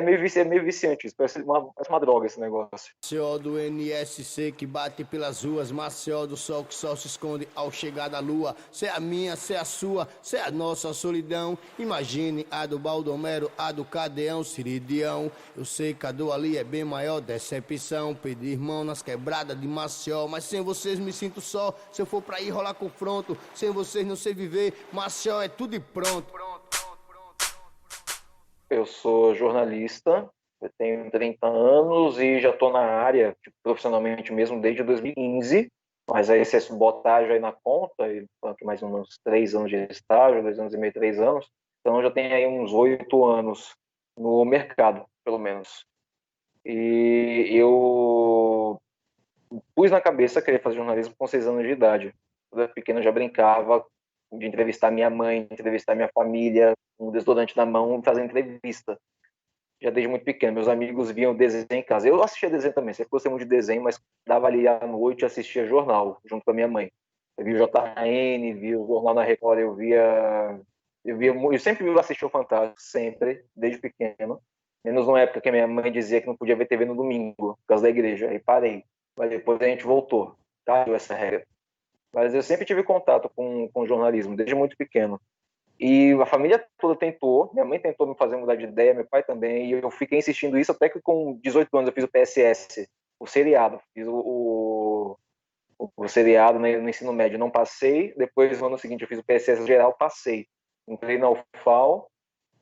é meio viciante isso, parece uma droga esse negócio. Maceió do NSC que bate pelas ruas, Maceió do sol que só se esconde ao chegar da lua. Cê é a minha, cê é a sua, cê é a nossa solidão. Imagine a do Baldomero, a do Cadeão, Ciridião. Eu sei que a do ali é bem maior, decepção. Pedir irmão nas quebradas de Maceió, mas sem vocês me sinto só. Se eu for pra ir rolar confronto, sem vocês não sei viver. Maceió é tudo e pronto. Eu sou jornalista, eu tenho 30 anos e já estou na área, tipo, profissionalmente mesmo, desde 2015. Mas aí, se você botar já aí na conta, e aqui mais uns 3 anos de estágio, 2 anos e meio, 3 anos, então já tem aí uns 8 anos no mercado, pelo menos. E eu pus na cabeça querer fazer jornalismo com 6 anos de idade. Quando eu era pequeno, eu já brincava de entrevistar minha mãe, entrevistar minha família, com um desodorante na mão, fazer entrevista. Já desde muito pequeno. Meus amigos viam desenho em casa. Eu assistia desenho também, sempre gostei muito de desenho, mas dava ali à noite e assistia jornal, junto com a minha mãe. Eu via o JN, via o Jornal na Record, eu sempre assisti o Fantástico, sempre, desde pequeno. Menos numa época que a minha mãe dizia que não podia ver TV no domingo, por causa da igreja. Aí parei. Mas depois a gente voltou. Caiu essa regra. Mas eu sempre tive contato com jornalismo, desde muito pequeno. E a família toda tentou, minha mãe tentou me fazer mudar de ideia, meu pai também, e eu fiquei insistindo isso até que com 18 anos eu fiz o PSS, o seriado, fiz o seriado no ensino médio, não passei, depois no ano seguinte eu fiz o PSS geral, passei. Entrei na UFAL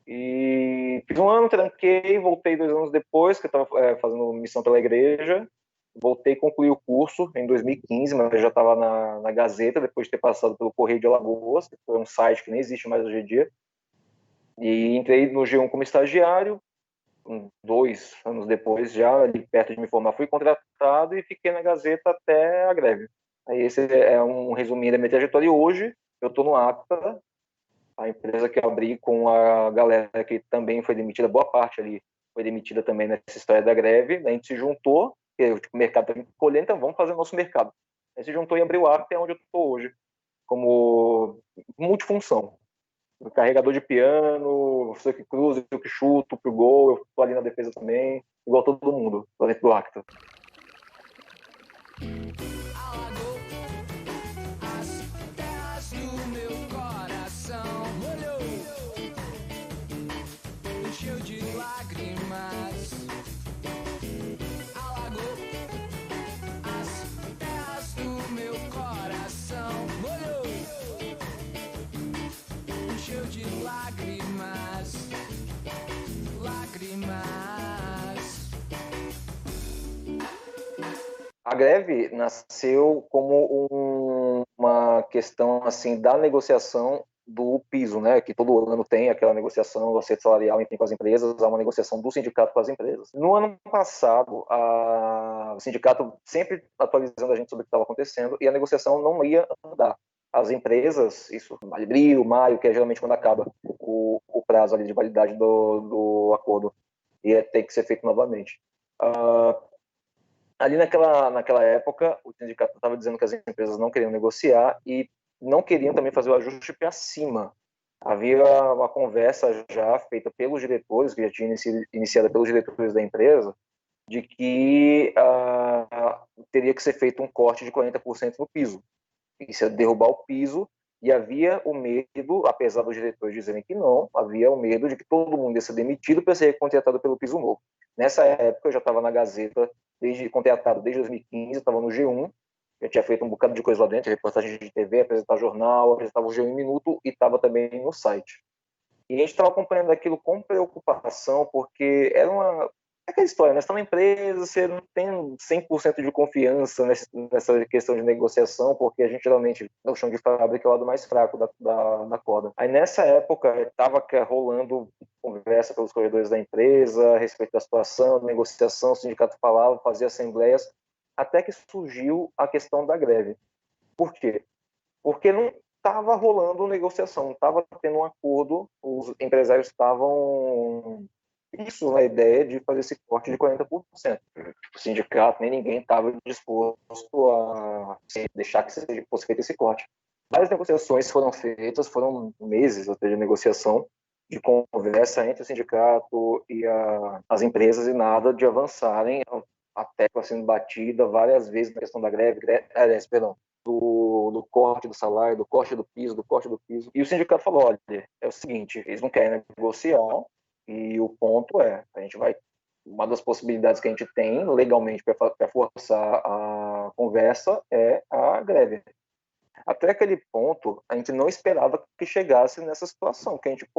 e fiz um ano, tranquei, voltei 2 anos depois, que eu estava fazendo missão pela igreja, voltei e concluí o curso em 2015, mas eu já estava na Gazeta, depois de ter passado pelo Correio de Alagoas, que foi um site que nem existe mais hoje em dia. E entrei no G1 como estagiário, 2 anos depois, já ali perto de me formar, fui contratado e fiquei na Gazeta até a greve. Aí esse é um resuminho da minha trajetória. E hoje eu estou no APTA, a empresa que eu abri com a galera que também foi demitida, boa parte ali foi demitida também nessa história da greve. A gente se juntou, porque o mercado está colhendo, então vamos fazer o nosso mercado. A gente se juntou e abriu o APTA, é onde eu estou hoje, como multifunção. Carregador de piano, eu que cruzo, eu que chuto pro gol, eu tô ali na defesa também, igual todo mundo, lá dentro do Acta. A greve nasceu como uma questão assim da negociação do piso, né? Que todo ano tem aquela negociação do acerto salarial enfim, com as empresas, há uma negociação do sindicato com as empresas. No ano passado, o sindicato sempre atualizando a gente sobre o que estava acontecendo e a negociação não ia andar. As empresas, isso, abril, maio, que é geralmente quando acaba o prazo ali de validade do acordo, ia ter que ser feito novamente. Ali naquela época, o sindicato estava dizendo que as empresas não queriam negociar e não queriam também fazer o ajuste para cima. Havia uma conversa já feita pelos diretores, que já tinha iniciada pelos diretores da empresa, de que teria que ser feito um corte de 40% no piso. Isso ia derrubar o piso, e havia o medo, apesar dos diretores dizerem que não, havia o medo de que todo mundo ia ser demitido para ser contratado pelo piso novo. Nessa época, eu já estava na Gazeta, contratado desde 2015, estava no G1, já tinha feito um bocado de coisa lá dentro, reportagem de TV, apresentar jornal, apresentava o G1 em minuto e estava também no site. E a gente estava acompanhando aquilo com preocupação, porque era aquela história, né? Você está na empresa, você não tem 100% de confiança nessa questão de negociação, porque a gente geralmente, no chão de fábrica, é o lado mais fraco da corda. Aí nessa época, estava rolando conversa pelos corredores da empresa a respeito da situação, negociação, o sindicato falava, fazia assembleias, até que surgiu a questão da greve. Por quê? Porque não estava rolando negociação, não estava tendo um acordo, os empresários estavam isso na ideia de fazer esse corte de 40%. O sindicato, nem ninguém estava disposto a deixar que fosse feito esse corte. Várias negociações foram feitas, foram meses até de negociação, de conversa entre o sindicato e as empresas e nada de avançarem. A tecla sendo batida várias vezes na questão da greve, perdão, do corte do salário, do corte do piso, do corte do piso. E o sindicato falou, olha, é o seguinte, eles não querem negociar e o ponto é, a gente vai, uma das possibilidades que a gente tem legalmente para forçar a conversa é a greve. Até aquele ponto, a gente não esperava que chegasse nessa situação, que a gente,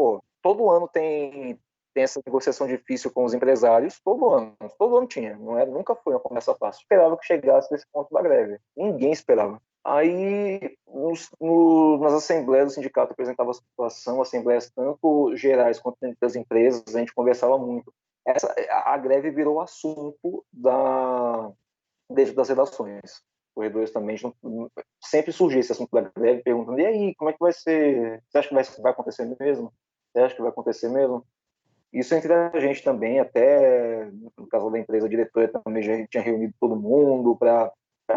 todo ano tem essa negociação difícil com os empresários, todo ano tinha, nunca foi uma conversa fácil. Esperava que chegasse nesse ponto da greve. Ninguém esperava. Aí, nas assembleias do sindicato apresentava a situação, assembleias tanto gerais quanto das empresas, a gente conversava muito. A greve virou assunto dentro das redações. Corredores também, sempre surgia esse assunto da greve, perguntando, e aí, como é que vai ser? Você acha que vai acontecer mesmo? Você acha que vai acontecer mesmo? Isso entre a gente também, até no caso da empresa, a diretora também já tinha reunido todo mundo para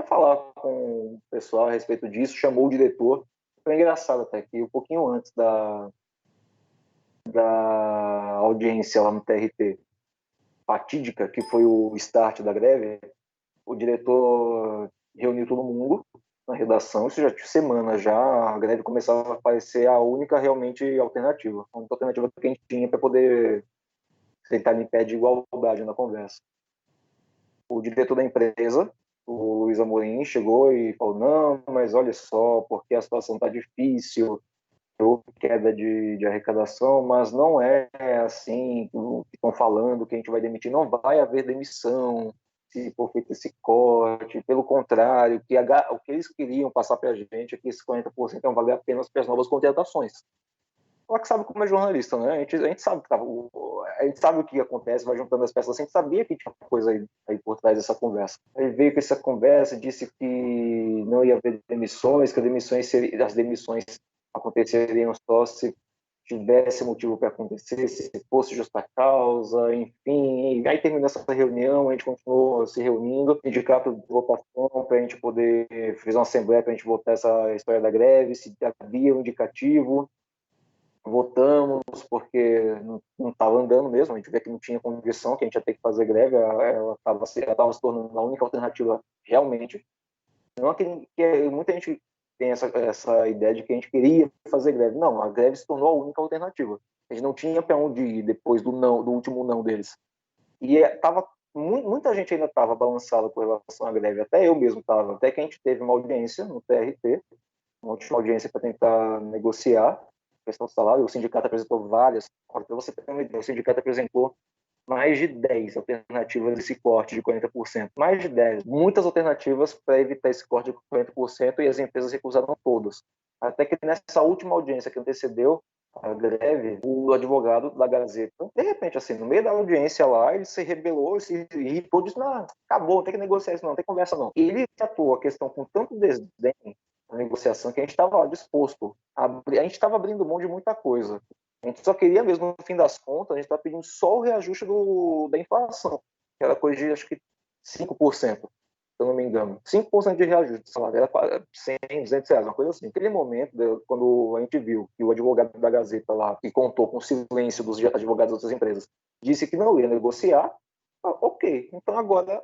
falar com o pessoal a respeito disso, chamou o diretor. Foi engraçado até que um pouquinho antes da audiência lá no TRT, fatídica, que foi o start da greve, o diretor reuniu todo mundo na redação, isso já tinha semana já, a greve começava a parecer a única realmente alternativa, a única alternativa que a gente tinha para poder sentar em pé de igualdade na conversa. O diretor da empresa, o Luiz Amorim, chegou e falou, não, mas olha só, porque a situação está difícil, houve queda de arrecadação, mas não é assim que estão falando que a gente vai demitir, não vai haver demissão se for feito esse corte, pelo contrário, o que eles queriam passar para a gente é que esses 40% iam valer apenas para as novas contratações. Só que sabe como é jornalista, né? A gente sabe a gente sabe o que acontece, vai juntando as peças, a gente sabia que tinha coisa aí por trás dessa conversa. Ele veio com essa conversa, disse que não ia haver demissões, que as demissões aconteceriam só se tivesse motivo para acontecer, se fosse justa causa, enfim. E aí terminou essa reunião, a gente continuou se reunindo, sindicato de votação para a gente poder fazer uma assembleia para a gente votar essa história da greve, se havia um indicativo. Votamos porque não estava andando mesmo, a gente vê que não tinha condição, que a gente ia ter que fazer greve, ela estava se tornando a única alternativa realmente. Não é que muita gente tem essa ideia de que a gente queria fazer greve. Não, a greve se tornou a única alternativa. A gente não tinha para onde ir depois do último não deles. E muita gente ainda estava balançada com relação à greve, até eu mesmo estava, até que a gente teve uma audiência no TRT, uma última audiência para tentar negociar a questão do salário. O sindicato apresentou várias, para você ter uma ideia, o sindicato apresentou mais de 10 alternativas desse corte de 40%. Mais de 10. Muitas alternativas para evitar esse corte de 40% e as empresas recusaram todas. Até que nessa última audiência que antecedeu a greve, o advogado da Gazeta, de repente, assim, no meio da audiência lá, ele se rebelou, se irritou, disse, não, acabou, não tem que negociar isso não, não tem conversa não. Ele tratou a questão com tanto desdém, a negociação, que a gente estava disposto a gente estava abrindo mão de muita coisa. A gente só queria mesmo, no fim das contas, a gente está pedindo só o reajuste da inflação, aquela coisa de, acho que, 5%, se eu não me engano. 5% de reajuste do salário, era 100, 200 reais, uma coisa assim. Naquele momento, quando a gente viu que o advogado da Gazeta lá, que contou com o silêncio dos advogados das outras empresas, disse que não ia negociar, ok, então agora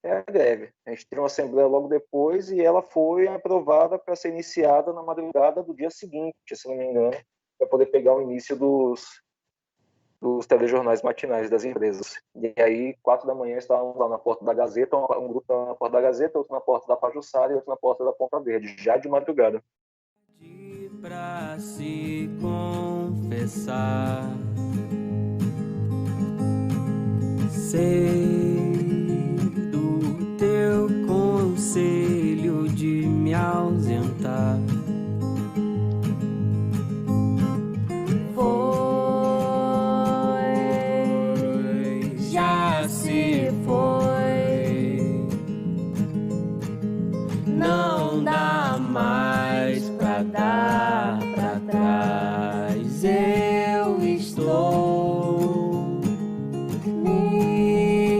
é a greve. A gente teve uma assembleia logo depois e ela foi aprovada para ser iniciada na madrugada do dia seguinte, se não me engano, para poder pegar o início dos telejornais matinais das empresas. E aí, 4 da manhã, estávamos lá na porta da Gazeta, um grupo estava na porta da Gazeta, outro na porta da Pajuçara e outro na porta da Ponta Verde, já de madrugada. Pra se confessar, sei do teu conselho de me ausentar. Já se foi, não dá mais pra dar pra trás. Eu estou me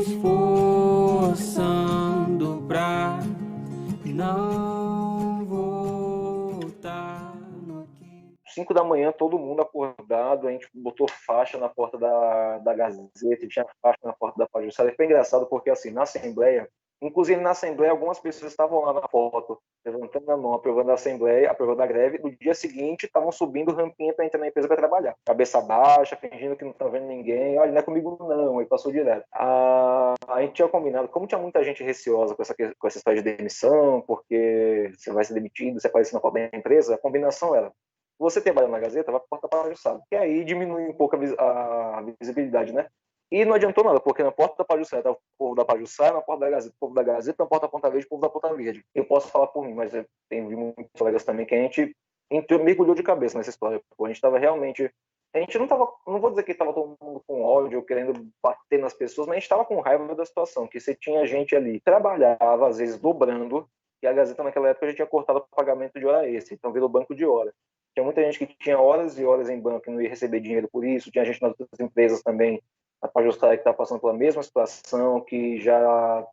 5 da manhã, todo mundo acordado, a gente botou faixa na porta da Gazeta, tinha faixa na porta da Pajuçara. Foi engraçado porque, assim, na Assembleia, inclusive na Assembleia, algumas pessoas estavam lá na foto, levantando a mão, aprovando a Assembleia, aprovando a greve. No dia seguinte, estavam subindo rampinha para entrar na empresa para trabalhar. Cabeça baixa, fingindo que não tá vendo ninguém. Olha, não é comigo não, aí passou direto. A gente tinha combinado, como tinha muita gente receosa com essa história de demissão, porque você vai ser demitido, você aparece na porta da empresa, a combinação era: você trabalha na Gazeta, vai para a porta Pajuçara, que aí diminui um pouco a visibilidade, né? E não adiantou nada, porque na porta da Pajuçara estava o povo da Pajuçara, na porta da Gazeta, o povo da Gazeta, na porta da Ponta Verde, o povo da Ponta Verde. Eu posso falar por mim, mas eu tenho muitos colegas também que a gente mergulhou de cabeça nessa história. A gente estava realmente... A gente não estava... Não vou dizer que estava todo mundo com ódio, querendo bater nas pessoas, mas a gente estava com raiva da situação, que você tinha gente ali que trabalhava, às vezes, dobrando, e a Gazeta naquela época já tinha cortado o pagamento de hora extra, então virou banco de hora. Tinha muita gente que tinha horas e horas em banco e não ia receber dinheiro por isso. Tinha gente nas outras empresas também, a Pajuçara, que estava passando pela mesma situação, que já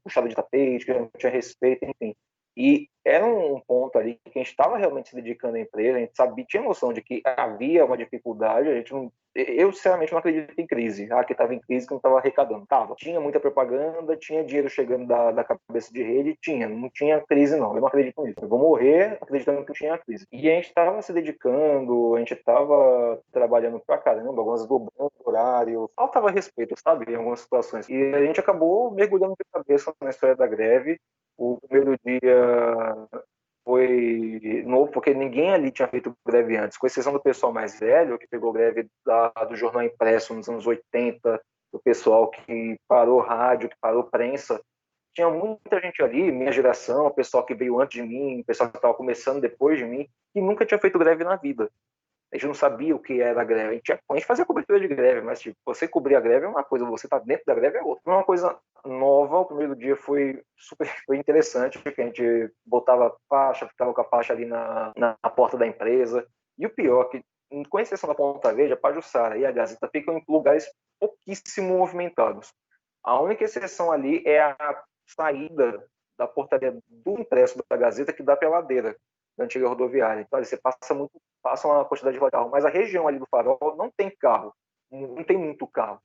puxava de tapete, que não tinha respeito, enfim. E era um ponto ali que a gente estava realmente se dedicando à empresa, a gente sabia, tinha noção de que havia uma dificuldade, a gente não, eu sinceramente não acredito em crise, que estava em crise, que não estava arrecadando, tinha muita propaganda, tinha dinheiro chegando da cabeça de rede, não tinha crise não, eu não acredito nisso, eu vou morrer acreditando que tinha crise. E a gente estava se dedicando, a gente estava trabalhando pra caramba, algumas dobrando horário, faltava respeito, sabe, em algumas situações, e a gente acabou mergulhando de cabeça na história da greve. O primeiro dia foi novo, porque ninguém ali tinha feito greve antes, com exceção do pessoal mais velho, que pegou greve do jornal impresso nos anos 80, do pessoal que parou rádio, que parou prensa. Tinha muita gente ali, minha geração, o pessoal que veio antes de mim, o pessoal que estava começando depois de mim, que nunca tinha feito greve na vida. A gente não sabia o que era a greve. A gente fazia cobertura de greve, mas tipo, você cobrir a greve é uma coisa, você tá dentro da greve é outra. Foi uma coisa nova. O primeiro dia foi interessante, porque a gente botava faixa, ficava com a faixa ali na porta da empresa. E o pior, que com exceção da Ponta Verde, a Pajuçara e a Gazeta ficam em lugares pouquíssimo movimentados. A única exceção ali é a saída da portaria do impresso da Gazeta, que dá pela ladeira da antiga rodoviária. Então, ali, você passa uma quantidade de carro, mas a região ali do Farol não tem carro, não tem muito carro.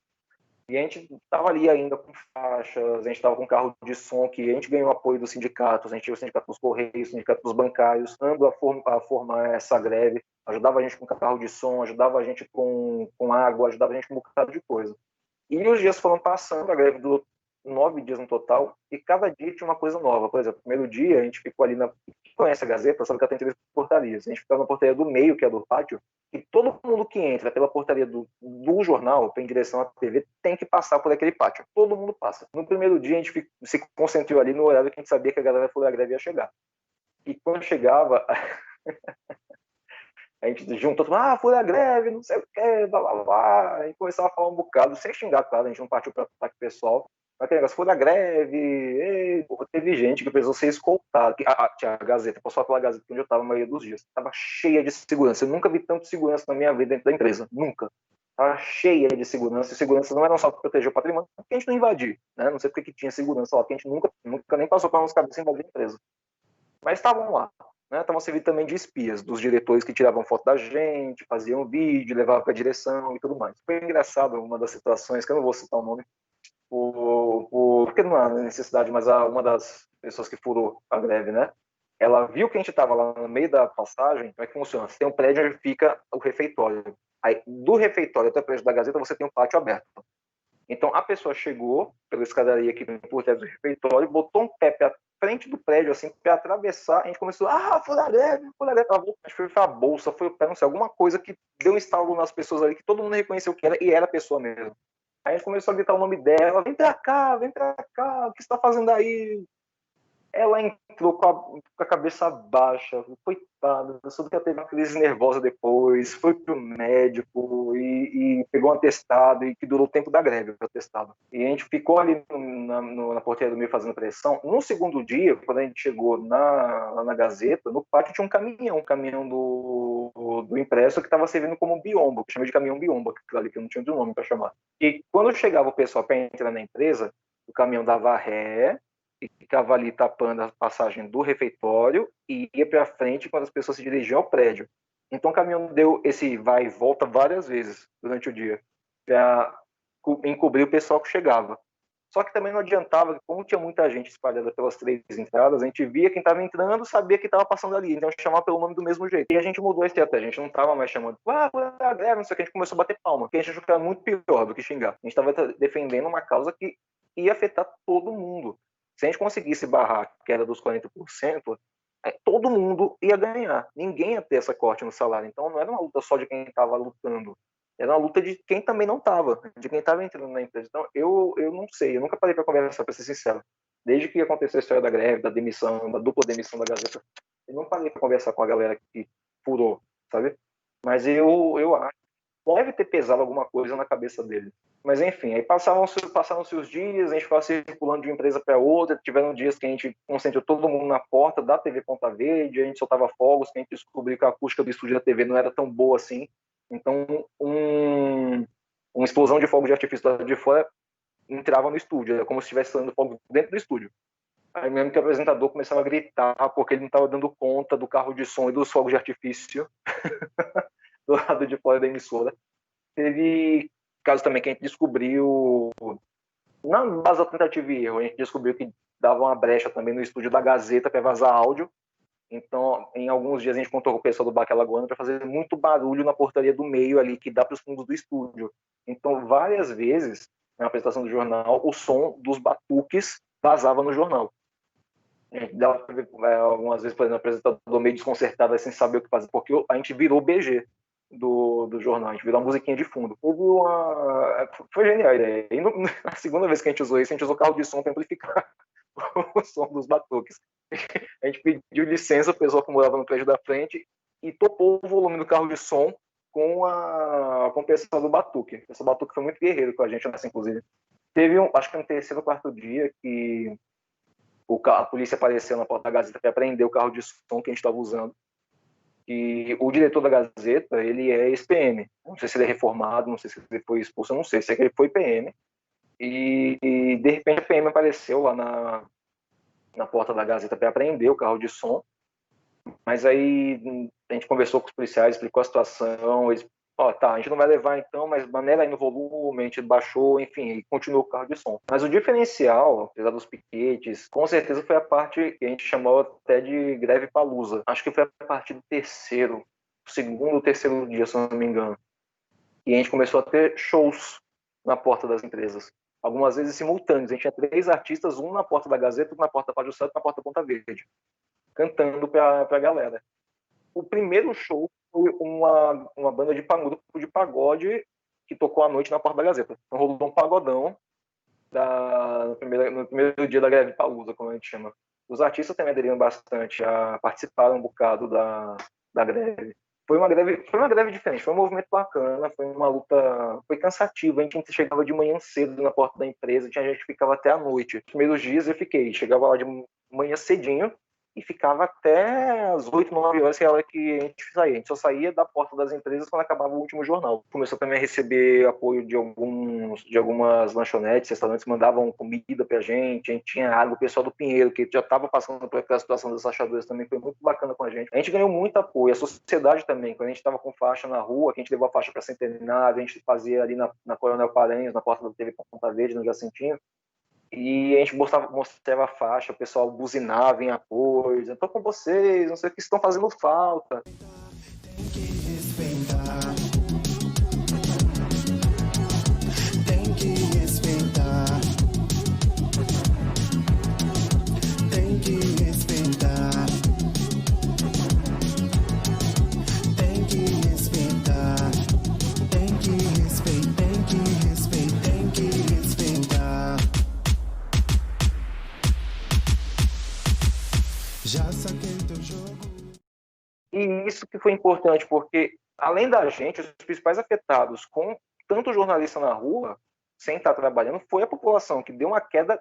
E a gente estava ali ainda com faixas, a gente estava com carro de som, que a gente ganhou apoio dos sindicatos, a gente tinha o sindicato dos Correios, o sindicato dos bancários, a formar essa greve, ajudava a gente com carro de som, ajudava a gente com água, ajudava a gente com um bocado de coisa. E os dias foram passando, a greve durou 9 dias no total, e cada dia tinha uma coisa nova. Por exemplo, no primeiro dia a gente ficou ali quem conhece a Gazeta sabe que ela tem 3 portarias. A gente ficava na portaria do meio, que é do pátio, e todo mundo que entra pela portaria do jornal, em direção à TV, tem que passar por aquele pátio. Todo mundo passa. No primeiro dia a gente se concentrou ali no horário que a gente sabia que a galera da greve ia chegar. E quando chegava... A gente juntou, foi a greve, não sei o que, blá, blá, blá. A gente começava a falar um bocado, sem xingar, claro, a gente não partiu para ataque pessoal. Mas aquele negócio, foi da greve, teve gente que precisou ser escoltada. Tinha a Gazeta, posso falar pela Gazeta, onde eu estava a maioria dos dias. Estava cheia de segurança. Eu nunca vi tanto segurança na minha vida dentro da empresa. Nunca. Estava cheia de segurança. E segurança não era só para proteger o patrimônio, porque a gente não invadir. Né? Não sei porque que tinha segurança lá, porque a gente nunca nem passou para nossa cabeça invadir a empresa. Mas estavam lá. Estavam servindo também de espias, dos diretores que tiravam foto da gente, faziam vídeo, levavam para a direção e tudo mais. Foi engraçado uma das situações, que eu não vou citar o nome, porque não há necessidade, mas uma das pessoas que furou a greve, né? Ela viu que a gente estava lá no meio da passagem. Como é que funciona? Você tem um prédio onde fica o refeitório. Aí, do refeitório até o prédio da Gazeta, você tem um pátio aberto. Então, a pessoa chegou pela escadaria que vem por trás do refeitório, botou um pé para frente do prédio, assim, para atravessar. A gente começou, foi a greve. Acho que foi a bolsa, foi o pé, não sei, alguma coisa que deu um estalo nas pessoas ali, que todo mundo reconheceu que era, e era a pessoa mesmo. Aí a gente começou a gritar o nome dela, vem pra cá, o que você tá fazendo aí? Ela entrou com a cabeça baixa, coitada, soube que ela teve uma crise nervosa depois, foi pro médico e pegou um atestado, e que durou o tempo da greve, o atestado. E a gente ficou ali na portaria do meio fazendo pressão. No segundo dia, quando a gente chegou lá na Gazeta, no pátio tinha um caminhão do impresso que estava servindo como biombo, que chama de caminhão biombo, que eu não tinha outro nome para chamar. E quando chegava o pessoal para entrar na empresa, o caminhão dava ré, e ficava ali tapando a passagem do refeitório e ia para frente quando as pessoas se dirigiam ao prédio. Então o caminhão deu esse vai e volta várias vezes durante o dia, para encobrir o pessoal que chegava. Só que também não adiantava, como tinha muita gente espalhada pelas 3 entradas, a gente via quem estava entrando, sabia que estava passando ali, então chamava pelo nome do mesmo jeito. E a gente mudou esse até, a gente não estava mais chamando, a greve, não sei o que, a gente começou a bater palma, porque a gente achou que era muito pior do que xingar. A gente estava defendendo uma causa que ia afetar todo mundo. Se a gente conseguisse barrar, que era dos 40%, todo mundo ia ganhar. Ninguém ia ter essa corte no salário. Então não era uma luta só de quem estava lutando. Era uma luta de quem também não estava, de quem estava entrando na empresa. Então eu não sei, eu nunca parei para conversar, para ser sincero. Desde que aconteceu a história da greve, da demissão, da dupla demissão da Gazeta, eu não parei para conversar com a galera que furou, sabe? Mas eu acho que deve ter pesado alguma coisa na cabeça dele. Mas enfim, aí passaram-se os dias, a gente foi circulando de uma empresa para outra, tiveram dias que a gente concentrou todo mundo na porta da TV Ponta Verde, a gente soltava fogos, que a gente descobriu que a acústica do estúdio da TV não era tão boa assim, então uma explosão de fogos de artifício lá de fora entrava no estúdio, era como se estivesse saindo fogo dentro do estúdio. Aí mesmo que o apresentador começava a gritar porque ele não estava dando conta do carro de som e dos fogos de artifício do lado de fora da emissora. Teve caso também que a gente descobriu, na base da tentativa e erro, a gente descobriu que dava uma brecha também no estúdio da Gazeta para vazar áudio. Então, em alguns dias a gente contou com o pessoal do Baque Alagoano para fazer muito barulho na portaria do meio ali, que dá para os fundos do estúdio. Então, várias vezes, na apresentação do jornal, o som dos batuques vazava no jornal. A gente dava para ver, algumas vezes, por exemplo, o apresentador meio desconcertado, sem saber o que fazer, porque a gente virou BG do jornal, a gente virou uma musiquinha de fundo. Foi genial a ideia. E na segunda vez que a gente usou isso, a gente usou carro de som para amplificar o som dos batuques. A gente pediu licença para o pessoal que morava no prédio da frente e topou o volume do carro de som com o pessoal do batuque. Esse batuque foi muito guerreiro com a gente nessa, inclusive. Teve, acho que no terceiro ou quarto dia, que a polícia apareceu na porta da Gazeta para prender o carro de som que a gente estava usando. E o diretor da Gazeta, ele é ex-PM. Não sei se ele é reformado, não sei se ele foi expulso, eu não sei. Sei que ele foi PM. E de repente a PM apareceu lá na porta da Gazeta para prender o carro de som. Mas aí a gente conversou com os policiais, explicou a situação. Eles, tá, a gente não vai levar então, mas maneira aí no volume, a gente baixou, enfim, e continuou o carro de som. Mas o diferencial, apesar dos piquetes, com certeza foi a parte que a gente chamou até de greve palusa. Acho que foi a partir do segundo ou terceiro dia, se não me engano. E a gente começou a ter shows na porta das empresas. Algumas vezes simultâneos. A gente tinha 3 artistas, um na porta da Gazeta, um na porta da Pajussá e outro na porta da Ponta Verde, cantando para a galera. O primeiro show foi uma banda de grupo de pagode que tocou à noite na porta da Gazeta. Então rolou um pagodão no primeiro dia da greve palusa, como a gente chama. Os artistas também aderiram bastante, participaram um bocado da greve. Foi uma greve diferente, foi um movimento bacana, foi uma luta, foi cansativa. A gente chegava de manhã cedo na porta da empresa, tinha gente que ficava até à noite. Os primeiros dias eu chegava lá de manhã cedinho e ficava até as 8, 9 horas, que era a hora que a gente saía. A gente só saía da porta das empresas quando acabava o último jornal. Começou também a receber apoio de algumas lanchonetes, restaurantes mandavam comida pra gente, a gente tinha água, o pessoal do Pinheiro, que já estava passando por aquela situação das rachaduras, também foi muito bacana com a gente. A gente ganhou muito apoio, a sociedade também, quando a gente estava com faixa na rua, que a gente levou a faixa para Centenário, a gente fazia ali na Coronel Paranhos, na porta da TV Ponta Verde, no Jacintinho, e a gente mostrava a faixa, o pessoal buzinava em apoio, eu tô com vocês, não sei o que estão fazendo falta. Tem que respeitar. Tem que respeitar. Tem que respeitar. Tem que respeitar. Tem que respeitar. Tem que respeitar. Tem que respeitar. Já saquei teu jogo. E isso que foi importante, porque além da gente, os principais afetados com tanto jornalista na rua, sem estar trabalhando, foi a população, que deu uma queda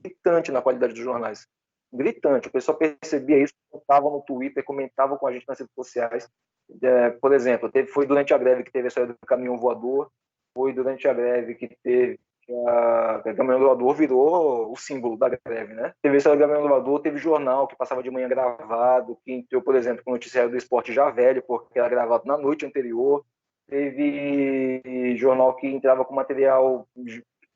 gritante na qualidade dos jornais. Gritante. O pessoal percebia isso, comentava no Twitter, comentava com a gente nas redes sociais. Por exemplo, foi durante a greve que teve a história do caminhão voador, foi durante a greve que A caminhão do voador virou o símbolo da greve, né? Teve esse caminhão do voador, teve jornal que passava de manhã gravado, que entrou, por exemplo, com o noticiário do esporte já velho, porque era gravado na noite anterior. Teve jornal que entrava com material,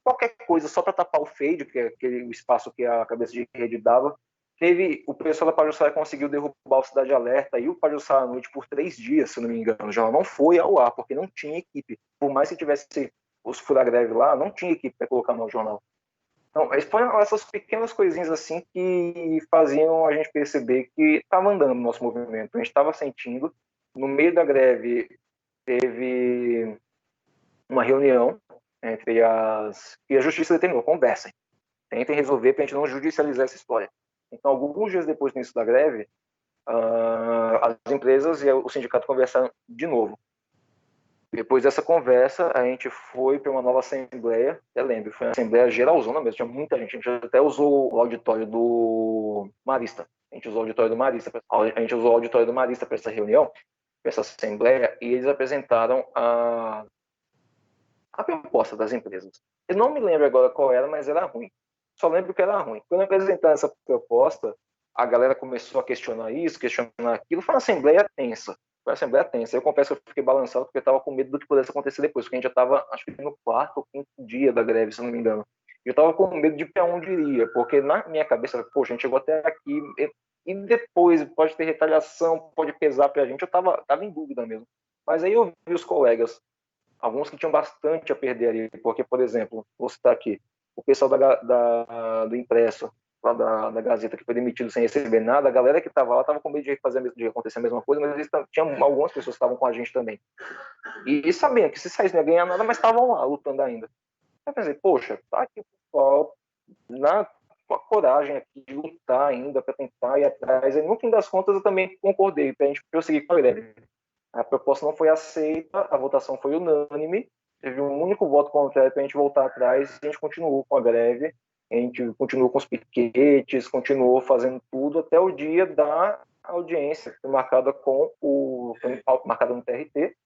qualquer coisa, só para tapar o fade, que é aquele espaço que a cabeça de rede dava. Teve o pessoal da Pajuçara conseguiu derrubar o Cidade Alerta e o Pajuçara à noite por 3 dias, se não me engano. O jornal não foi ao ar, porque não tinha equipe. Por mais que tivesse os fura-greve lá, não tinha equipe para colocar no jornal. Então, foram essas pequenas coisinhas assim que faziam a gente perceber que estava andando o nosso movimento. A gente estava sentindo. No meio da greve, teve uma reunião entre as... E a justiça determinou, conversem. Tentem resolver para a gente não judicializar essa história. Então, alguns dias depois do início da greve, as empresas e o sindicato conversaram de novo. Depois dessa conversa, a gente foi para uma nova assembleia. Eu lembro, foi uma assembleia geralzona mesmo, tinha muita gente. A gente até usou o auditório do Marista. A gente usou o auditório do Marista para essa reunião, para essa assembleia, e eles apresentaram a proposta das empresas. Eu não me lembro agora qual era, mas era ruim. Só lembro que era ruim. Quando apresentaram essa proposta, a galera começou a questionar isso, questionar aquilo. Foi uma assembleia tensa. Eu confesso que eu fiquei balançado porque eu estava com medo do que pudesse acontecer depois, porque a gente já estava, acho que no 4º ou 5º dia da greve, se não me engano. Eu estava com medo de para onde iria, porque na minha cabeça, poxa, a gente chegou até aqui e depois pode ter retaliação, pode pesar para a gente. Eu estava em dúvida mesmo. Mas aí eu vi os colegas, alguns que tinham bastante a perder ali, porque, por exemplo, vou citar aqui, o pessoal do impresso, lá da Gazeta, que foi demitido sem receber nada, a galera que estava lá estava com medo de acontecer a mesma coisa, mas eles tinham algumas pessoas que estavam com a gente também. E sabendo que se saísse não ia ganhar nada, mas estavam lá lutando ainda. Eu pensei, poxa, tá aqui o pessoal com a coragem aqui de lutar ainda para tentar ir atrás. E no fim das contas eu também concordei para a gente prosseguir com a greve. A proposta não foi aceita, a votação foi unânime, teve um único voto contrário para a gente voltar atrás e a gente continuou com a greve, a gente continuou com os piquetes, continuou fazendo tudo até o dia da audiência, que foi marcada marcada no TRT,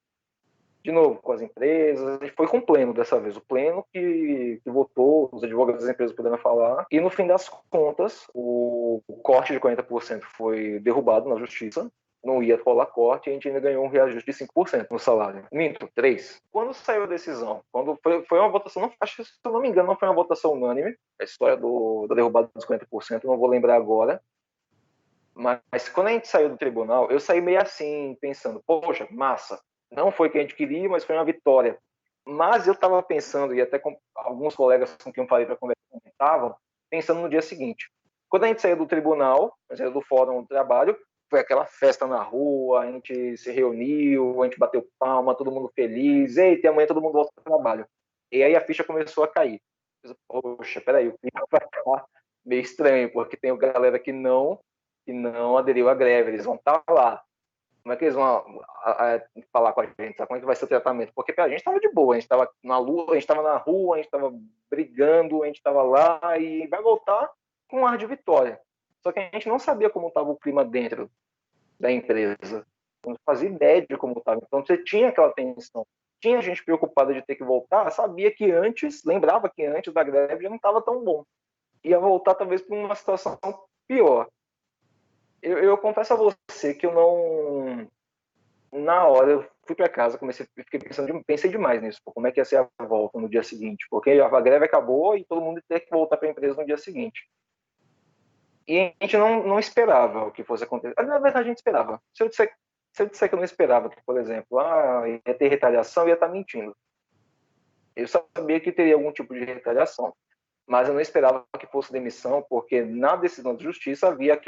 de novo com as empresas, a gente foi com o pleno dessa vez, o pleno que votou, os advogados das empresas podendo falar, e no fim das contas, o corte de 40% foi derrubado na justiça, não ia rolar corte, e a gente ainda ganhou um reajuste de 5% no salário. Minto, 3%. Quando saiu a decisão, quando foi uma votação, acho que, se eu não me engano, não foi uma votação unânime, a história da derrubada dos 50%, não vou lembrar agora, mas quando a gente saiu do tribunal, eu saí meio assim, pensando, poxa, massa, não foi o que a gente queria, mas foi uma vitória. Mas eu estava pensando, e até com alguns colegas com quem eu falei para conversar comentavam, pensando no dia seguinte. Quando a gente saiu do tribunal, saiu do fórum do trabalho, foi aquela festa na rua, a gente se reuniu, a gente bateu palma, todo mundo feliz, eita, amanhã todo mundo volta para o trabalho. E aí a ficha começou a cair. Poxa, peraí, o clima vai ficar meio estranho, porque tem galera que não aderiu à greve, eles vão estar lá. Como é que eles vão falar com a gente? Sabe? Como é que vai ser o tratamento? Porque pra gente estava de boa, a gente estava na lua, a gente estava na rua, a gente estava brigando, a gente estava lá e vai voltar com um ar de vitória. Só que a gente não sabia como estava o clima dentro da empresa. Não fazia ideia de como estava. Então você tinha aquela tensão. Tinha gente preocupada de ter que voltar, sabia que lembrava que antes da greve já não estava tão bom. Ia voltar talvez para uma situação pior. Eu confesso a você que eu não... Na hora, eu fui para casa, pensei demais nisso, como é que ia ser a volta no dia seguinte, porque a greve acabou e todo mundo ia ter que voltar para a empresa no dia seguinte. E a gente não esperava o que fosse acontecer. Na verdade, a gente esperava. Se eu disser que eu não esperava que, por exemplo, ia ter retaliação, eu ia estar mentindo. Eu sabia que teria algum tipo de retaliação, mas eu não esperava que fosse demissão, porque na decisão de justiça havia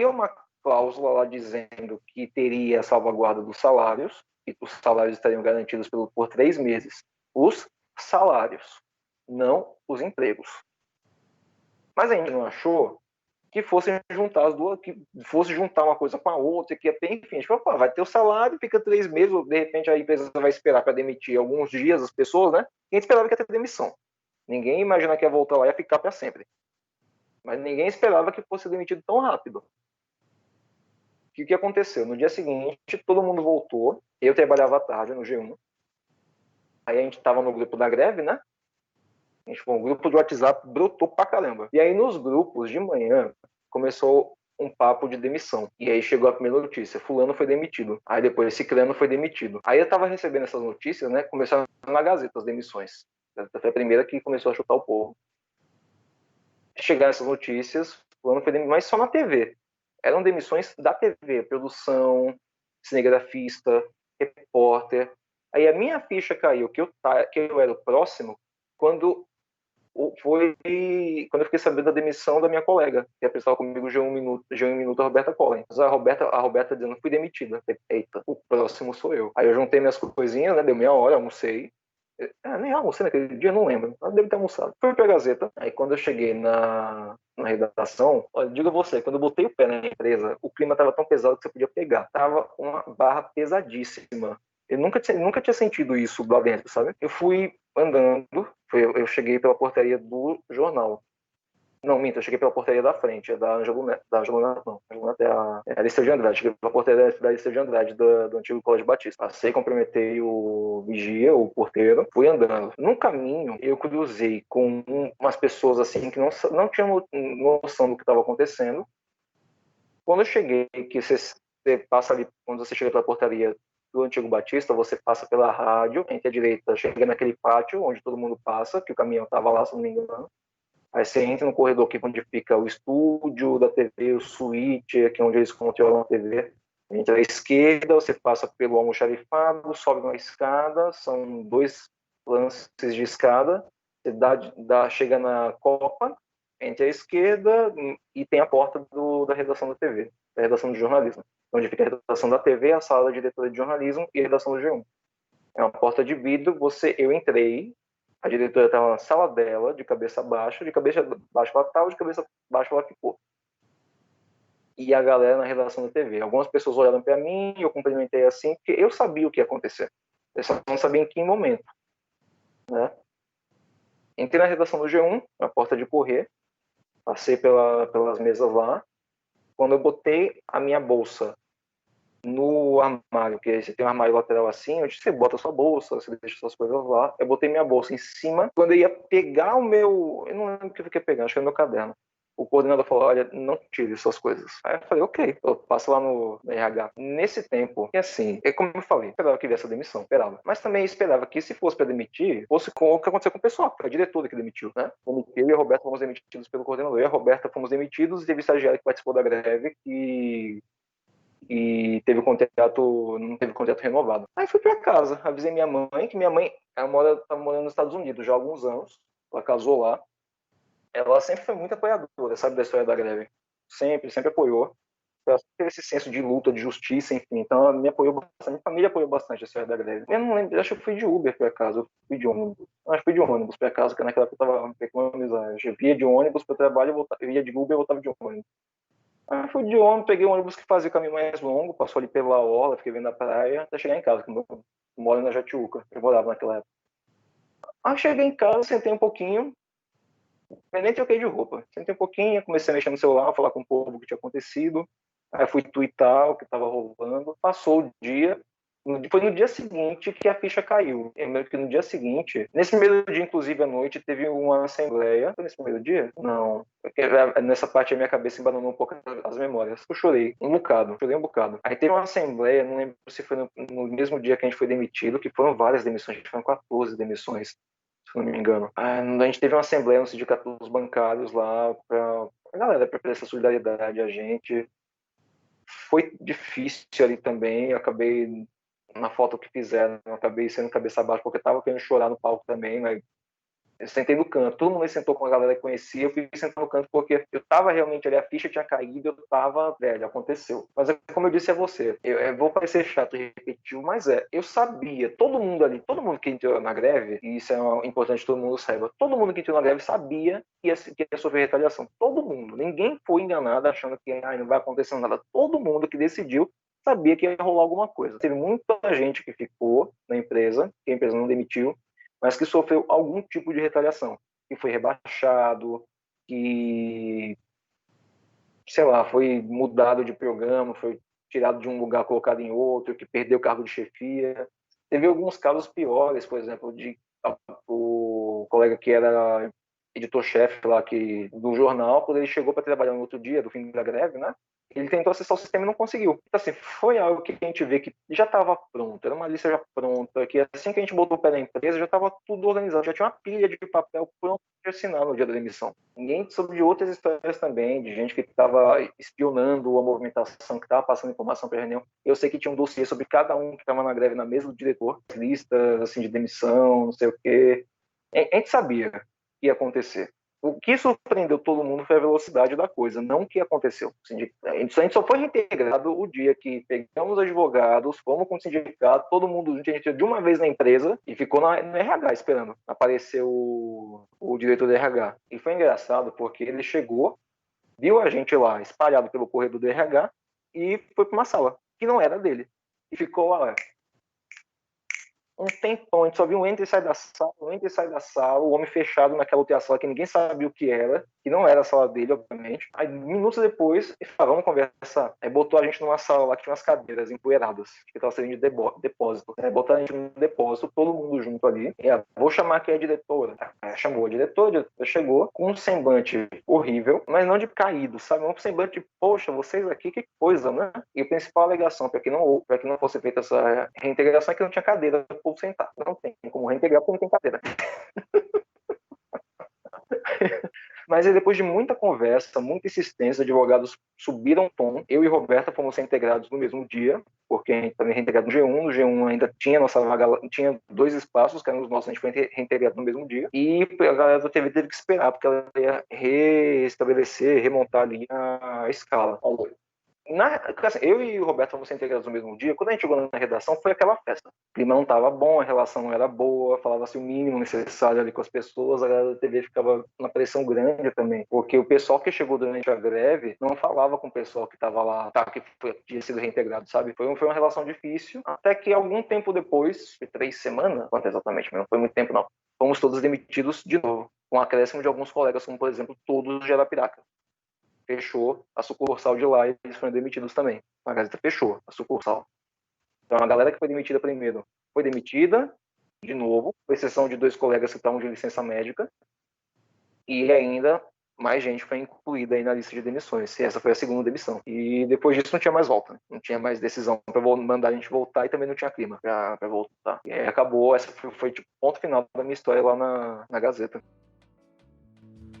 uma cláusula lá dizendo que teria a salvaguarda dos salários, e os salários estariam garantidos por 3 meses. Os salários, não os empregos. Mas a gente não achou que fossem juntar as duas, que fosse juntar uma coisa com a outra, que ia ter, enfim, a gente falou, vai ter o salário, fica 3 meses, de repente a empresa vai esperar para demitir alguns dias as pessoas, né? E a gente esperava que ia ter demissão. Ninguém imagina que ia voltar lá e ia ficar para sempre. Mas ninguém esperava que fosse demitido tão rápido. O que aconteceu? No dia seguinte, todo mundo voltou. Eu trabalhava à tarde no G1. Aí a gente tava no grupo da greve, né? A gente foi um grupo de WhatsApp, brotou pra caramba. E aí nos grupos de manhã começou um papo de demissão. E aí chegou a primeira notícia, fulano foi demitido. Aí depois ciclano foi demitido. Aí eu tava recebendo essas notícias, né? Começaram na Gazeta as demissões. Foi a primeira que começou a chutar o povo. Chegaram essas notícias, fulano foi demitido, mas só na TV. Eram demissões da TV, produção, cinegrafista, repórter. Aí a minha ficha caiu, que eu era o próximo, quando quando eu fiquei sabendo da demissão da minha colega, que apresentava comigo G1 Minuto, a Roberta Collins. A Roberta dizendo, fui demitida. Eita, o próximo sou eu. Aí eu juntei minhas coisinhas, né, deu meia hora, almocei. Nem almocei naquele dia, não lembro. Eu devo ter almoçado. Fui pra Gazeta. Aí quando eu cheguei na redação, olha, diga você, quando eu botei o pé na empresa, o clima tava tão pesado que você podia pegar. Tava uma barra pesadíssima. Eu nunca tinha sentido isso lá dentro, sabe? Eu fui andando, eu cheguei pela portaria do jornal. Não, minto, eu cheguei pela portaria da frente, é da Ângelo Neto, não. Ângelo Neto é a Aristeu de Andrade, cheguei pela portaria da Aristeu de Andrade do antigo Colégio Batista. Passei, cumprimentei o vigia, o porteiro, fui andando. No caminho, eu cruzei com umas pessoas assim que não tinham noção do que estava acontecendo. Quando eu cheguei, que você passa ali, quando você chega pela portaria do antigo Batista, você passa pela rádio, entre a direita, chega naquele pátio onde todo mundo passa, que o caminhão estava lá, se não me engano. Aí você entra no corredor aqui onde fica o estúdio da TV, o suíte, aqui onde eles controlam a TV. Entra à esquerda, você passa pelo almoxarifado, sobe uma escada, são 2 lances de escada, você chega na Copa, entre a esquerda e tem a porta da redação da TV, da redação de jornalismo, onde fica a redação da TV, a sala da diretora de jornalismo e a redação do G1. É uma porta de vidro, eu entrei, a diretora estava na sala dela, de cabeça baixa ela estava, de cabeça baixa ela ficou. E a galera na redação da TV. Algumas pessoas olharam para mim, eu cumprimentei assim, porque eu sabia o que ia acontecer. Eu só não sabia em que momento. Né? Entrei na redação do G1, na porta de correr, passei pelas mesas lá. Quando eu botei a minha bolsa no armário, que você tem um armário lateral assim, onde você bota a sua bolsa, você deixa suas coisas lá. Eu botei minha bolsa em cima. Quando eu ia pegar eu não lembro o que eu fiquei pegando, acho que era o meu caderno. O coordenador falou, olha, não tire suas coisas. Aí eu falei, ok, eu passo lá no RH. Nesse tempo, e assim, é como eu falei, esperava que viesse a demissão, esperava. Mas também esperava que, se fosse para demitir, fosse com o que aconteceu com o pessoal, foi a diretora que demitiu, né? Eu e a Roberta fomos demitidos pelo coordenador. Eu e a Roberta fomos demitidos e teve estagiário que participou da greve e não teve contrato renovado. Aí fui para casa, avisei minha mãe, que minha mãe tá morando nos Estados Unidos já há alguns anos, ela casou lá. Ela sempre foi muito apoiadora, sabe, da história da greve. Sempre apoiou. Ela teve esse senso de luta, de justiça, enfim. Então ela me apoiou bastante, minha família apoiou bastante a história da greve. Eu não lembro, acho que eu fui de Uber para casa, eu fui de ônibus. Acho que fui de ônibus para casa, porque naquela época eu tava economizando. Eu ia de ônibus para o trabalho, eu ia de Uber e voltava de ônibus. Aí fui de ônibus, peguei um ônibus que fazia o caminho mais longo, passou ali pela orla, fiquei vendo a praia, até chegar em casa, que eu moro na Jatiuca, eu morava naquela época. Aí cheguei em casa, sentei um pouquinho, eu nem troquei de roupa. Sentei um pouquinho, comecei a mexer no celular, falar com o povo o que tinha acontecido. Aí fui twittar o que estava rolando. Passou o dia. Foi no dia seguinte que a ficha caiu. Eu lembro que no dia seguinte, nesse primeiro dia, inclusive, à noite, teve uma assembleia. Foi nesse primeiro dia? Não. Porque nessa parte a minha cabeça embananou um pouco as memórias. Eu chorei um bocado. Aí teve uma assembleia, não lembro se foi no mesmo dia que a gente foi demitido, que foram várias demissões, foram 14 demissões, se não me engano. A gente teve uma assembleia no sindicato dos bancários lá pra galera, pra essa solidariedade a gente. Foi difícil ali também, eu acabei, na foto que fizeram, eu acabei sendo cabeça abaixo porque eu tava querendo chorar no palco também, mas eu sentei no canto, todo mundo sentou com a galera que conhecia, eu fui sentar no canto porque eu tava realmente ali, a ficha tinha caído, eu tava, velho, aconteceu. Mas como eu disse a você, eu vou parecer chato e repetitivo, mas eu sabia, todo mundo ali, todo mundo que entrou na greve, e isso é importante que todo mundo saiba, todo mundo que entrou na greve sabia que ia sofrer retaliação, todo mundo, ninguém foi enganado achando que não vai acontecer nada, todo mundo que decidiu sabia que ia rolar alguma coisa. Teve muita gente que ficou na empresa, que a empresa não demitiu, mas que sofreu algum tipo de retaliação, que foi rebaixado, que, sei lá, foi mudado de programa, foi tirado de um lugar, colocado em outro, que perdeu o cargo de chefia. Teve alguns casos piores, por exemplo, o colega que era editor-chefe lá do jornal, quando ele chegou para trabalhar no outro dia, do fim da greve, né? Ele tentou acessar o sistema e não conseguiu. Então, assim, foi algo que a gente vê que já estava pronto, era uma lista já pronta, que assim que a gente botou o pé na empresa, já estava tudo organizado, já tinha uma pilha de papel pronto de assinar no dia da demissão. Ninguém soube de outras histórias também, de gente que estava espionando a movimentação, que estava passando informação para a reunião. Eu sei que tinha um dossiê sobre cada um que estava na greve na mesa do diretor, listas assim, de demissão, não sei o quê. A gente sabia que ia acontecer. O que surpreendeu todo mundo foi a velocidade da coisa, não o que aconteceu. A gente só foi reintegrado o dia que pegamos advogados, fomos com o sindicato, todo mundo de uma vez na empresa e ficou no RH esperando. Apareceu o diretor do RH. E foi engraçado porque ele chegou, viu a gente lá espalhado pelo corredor do RH e foi para uma sala que não era dele. E ficou lá um tempão, a gente só viu um entra e sai da sala, o homem fechado naquela outra sala que ninguém sabia o que era, que não era a sala dele, obviamente. Aí, minutos depois, ele falou, vamos conversar. Aí botou a gente numa sala lá que tinha umas cadeiras empoeiradas, que estava servindo de depósito. Aí botou a gente no depósito, todo mundo junto ali. E vou chamar aqui a diretora. Aí, chamou a diretora chegou com um semblante horrível, mas não de caído, sabe? Um semblante de, poxa, vocês aqui, que coisa, né? E a principal alegação para que não fosse feita essa reintegração é que não tinha cadeira para o sentar. Não tem como reintegrar porque não tem cadeira. Mas aí, depois de muita conversa, muita insistência, os advogados subiram o tom. Eu e Roberta fomos reintegrados no mesmo dia, porque a gente também reintegrado no G1. No G1 ainda tinha nossa vaga, tinha 2 espaços, que eram os nossos, a gente foi reintegrado no mesmo dia. E a galera da TV teve que esperar, porque ela ia restabelecer, remontar ali a escala. Assim, eu e o Roberto fomos integrados no mesmo dia. Quando a gente chegou na redação, foi aquela festa. O clima não estava bom, a relação não era boa, falava-se o mínimo necessário ali com as pessoas, a galera da TV ficava na pressão grande também, porque o pessoal que chegou durante a greve não falava com o pessoal que estava lá, que tinha sido reintegrado, sabe? Foi uma relação difícil, até que algum tempo depois, 3 semanas, quanto exatamente, não foi muito tempo não, fomos todos demitidos de novo, com acréscimo de alguns colegas, como por exemplo, todos de Arapiraca. Fechou a sucursal de lá e eles foram demitidos também. A Gazeta fechou a sucursal. Então a galera que foi demitida primeiro foi demitida de novo, com exceção de 2 colegas que estavam de licença médica, e ainda mais gente foi incluída aí na lista de demissões. E essa foi a segunda demissão. E depois disso não tinha mais volta, não tinha mais decisão para mandar a gente voltar e também não tinha clima para voltar. E aí acabou, essa foi tipo ponto final da minha história lá na Gazeta.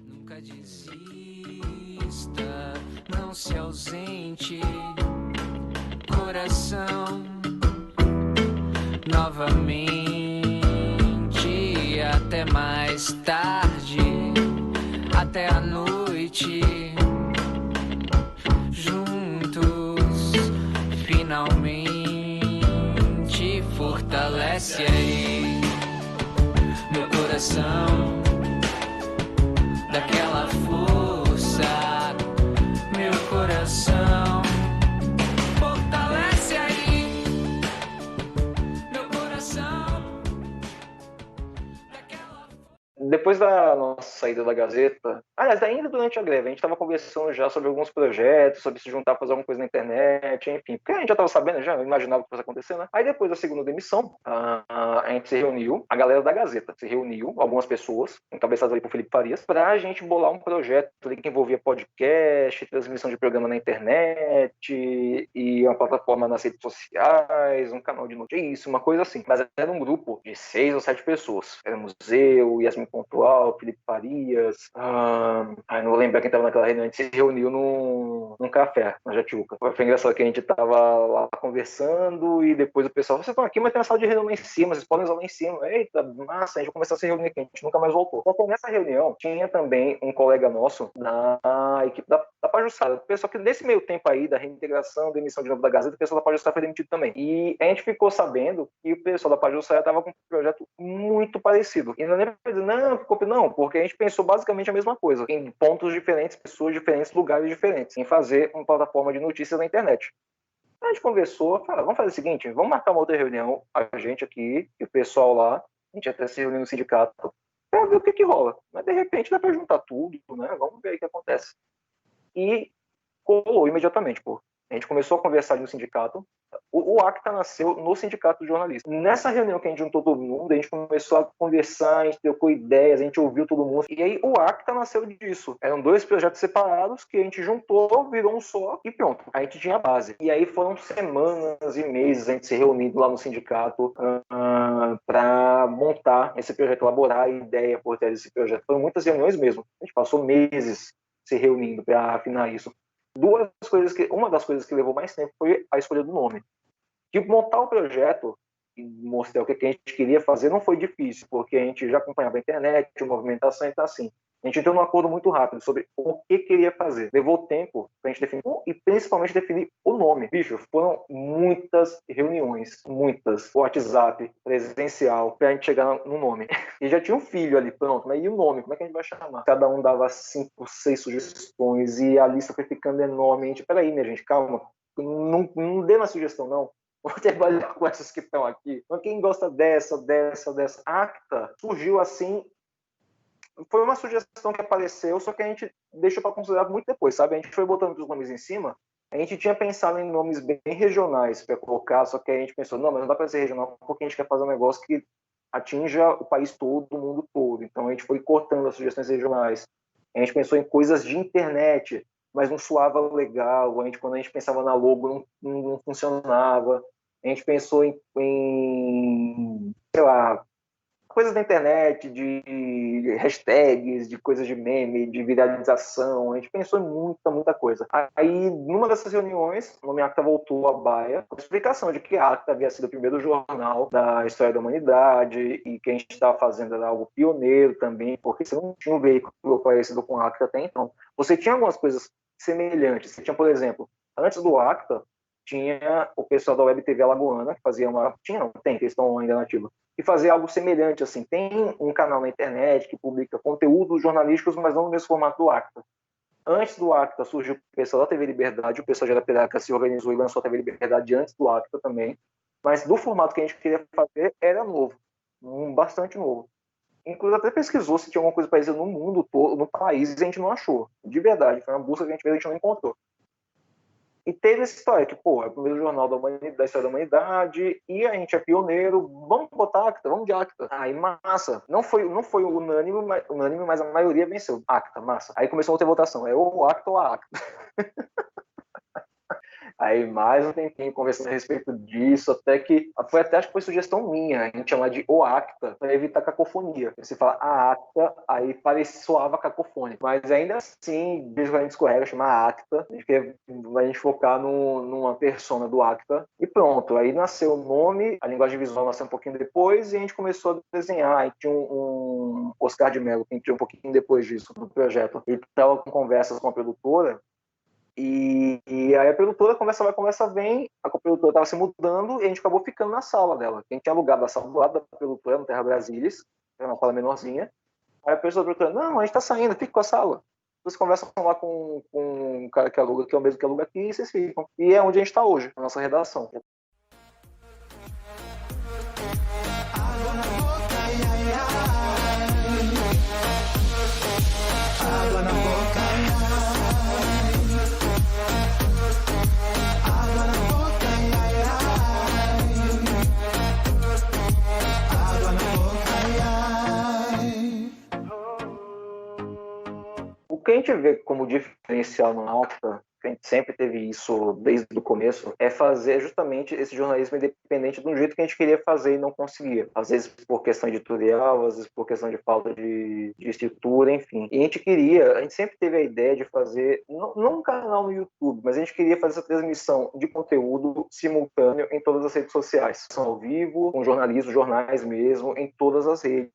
Nunca desista, não se ausente, coração, novamente, até mais tarde, até a noite, juntos, finalmente, fortalece aí meu coração, daquela força, meu coração, fortalece aí, meu coração, daquela... Depois da nossa saída da Gazeta, aliás, ainda durante a greve, a gente estava conversando já sobre alguns projetos, sobre se juntar, fazer alguma coisa na internet, enfim, porque a gente já estava sabendo, já imaginava o que fosse acontecer, né? Aí depois da segunda demissão, a gente se reuniu, a galera da Gazeta se reuniu, algumas pessoas, encabeçadas ali por Felipe Farias, para a gente bolar um projeto ali que envolvia podcast, transmissão de programa na internet, e uma plataforma nas redes sociais, um canal de notícias, uma coisa assim. Mas era um grupo de 6 ou 7 pessoas. Éramos eu, Yasmin Pontual, Felipe Farias, não vou lembrar quem estava naquela reunião. A gente se reuniu num café, na Jatiuca. Foi engraçado que a gente estava lá conversando e depois o pessoal, vocês estão aqui, mas tem uma sala de reunião lá em cima, vocês podem usar lá em cima. Eita, massa, a gente vai começar a se reunir aqui, a gente nunca mais voltou. Então, nessa reunião, tinha também um colega nosso da equipe da Pajuçara. O pessoal que nesse meio tempo aí, da reintegração, da emissão de novo da Gazeta, o pessoal da Pajuçara foi demitido também. E a gente ficou sabendo que o pessoal da Pajuçara estava com um projeto muito parecido. E não é nem pra dizer, não, porque a gente pensou basicamente a mesma coisa, em pontos diferentes, pessoas diferentes, lugares diferentes, em fazer uma plataforma de notícias na internet. A gente conversou, falou, vamos fazer o seguinte, vamos marcar uma outra reunião, a gente aqui e o pessoal lá, a gente até se reuniu no sindicato, para ver o que rola. Mas de repente dá para juntar tudo, né? Vamos ver o que acontece. E colou imediatamente, pô. A gente começou a conversar ali no sindicato, O ACTA nasceu no Sindicato dos Jornalistas. Nessa reunião que a gente juntou todo mundo, a gente começou a conversar, a gente trocou ideias, a gente ouviu todo mundo. E aí o ACTA nasceu disso. Eram 2 projetos separados que a gente juntou, virou um só e pronto. A gente tinha a base. E aí foram semanas e meses a gente se reunindo lá no sindicato para montar esse projeto, elaborar a ideia por trás desse projeto. Foram muitas reuniões mesmo. A gente passou meses se reunindo para afinar isso. Uma das coisas que levou mais tempo foi a escolha do nome. Que montar o projeto e mostrar o que a gente queria fazer não foi difícil, porque a gente já acompanhava a internet, a movimentação, então assim, a gente entrou num acordo muito rápido sobre o que queria fazer. Levou tempo pra gente definir e principalmente definir o nome. Bicho, foram muitas reuniões, muitas, WhatsApp, presencial, pra gente chegar no nome. E já tinha um filho ali, pronto, mas e o nome? Como é que a gente vai chamar? Cada um dava 5, 6 sugestões e a lista foi ficando enorme. A gente, peraí, minha gente, calma, não dê uma sugestão, não. Vou trabalhar com essas que estão aqui. Então, quem gosta dessa. ACTA surgiu assim. Foi uma sugestão que apareceu, só que a gente deixou para considerar muito depois, sabe? A gente foi botando os nomes em cima. A gente tinha pensado em nomes bem regionais para colocar, só que a gente pensou, não, mas não dá para ser regional porque a gente quer fazer um negócio que atinja o país todo, o mundo todo. Então a gente foi cortando as sugestões regionais. A gente pensou em coisas de internet, mas não soava legal. Quando a gente pensava na logo, não funcionava. A gente pensou em, sei lá, coisas da internet, de hashtags, de coisas de meme, de viralização. A gente pensou em muita coisa. Aí, numa dessas reuniões, o nome ACTA voltou à baia, com a explicação de que ACTA havia sido o primeiro jornal da história da humanidade e que a gente estava fazendo era algo pioneiro também, porque você não tinha um veículo parecido com ACTA até então. Você tinha algumas coisas semelhantes. Você tinha, por exemplo, antes do ACTA, tinha o pessoal da Web TV Alagoana, que fazia tem, que estão ainda nativos, que fazia algo semelhante, assim, tem um canal na internet que publica conteúdos jornalísticos, mas não no mesmo formato do ACTA. Antes do ACTA surgiu o pessoal da TV Liberdade, o pessoal de Arapiraca se organizou e lançou a TV Liberdade antes do ACTA também, mas do formato que a gente queria fazer era novo, bastante novo. Inclusive até pesquisou se tinha alguma coisa parecida no mundo todo, no país, e a gente não achou. De verdade, foi uma busca que a gente fez e a gente não encontrou. E teve essa história que, é o primeiro jornal da história da humanidade e a gente é pioneiro, vamos botar ACTA, vamos de ACTA. Aí, massa. Não foi unânime, mas a maioria venceu. ACTA, massa. Aí começou a ter votação, é ou ACTA ou a ACTA. Aí mais um tempinho conversando a respeito disso, acho que foi sugestão minha, a gente chamar de o ACTA para evitar cacofonia. Você fala a ACTA, aí soava cacofônico. Mas ainda assim, desde que a gente escorrega, chamar ACTA, a gente focar numa persona do ACTA e pronto. Aí nasceu o nome, a linguagem visual nasceu um pouquinho depois e a gente começou a desenhar. Aí tinha um Oscar de Mello, que entrou um pouquinho depois disso no projeto. Ele estava com conversas com a produtora. E aí a produtora, conversa vai, conversa vem, a produtora estava se mudando e a gente acabou ficando na sala dela. A gente tinha alugado a sala do lado da produtora, no Terra Brasilis, era uma sala menorzinha. Aí a pessoa da produtora, não, a gente está saindo, fica com a sala. Vocês conversam lá com o cara que aluga, que é o mesmo que aluga aqui, e vocês ficam. E é onde a gente está hoje, na nossa redação. Água na boca. O que a gente vê como diferencial no ACTA, que a gente sempre teve isso desde o começo, é fazer justamente esse jornalismo independente de um jeito que a gente queria fazer e não conseguia. Às vezes por questão editorial, às vezes por questão de falta de estrutura, enfim. E a gente sempre teve a ideia de fazer, não um canal no YouTube, mas a gente queria fazer essa transmissão de conteúdo simultâneo em todas as redes sociais. Ao vivo, com jornalismo, jornais mesmo, em todas as redes.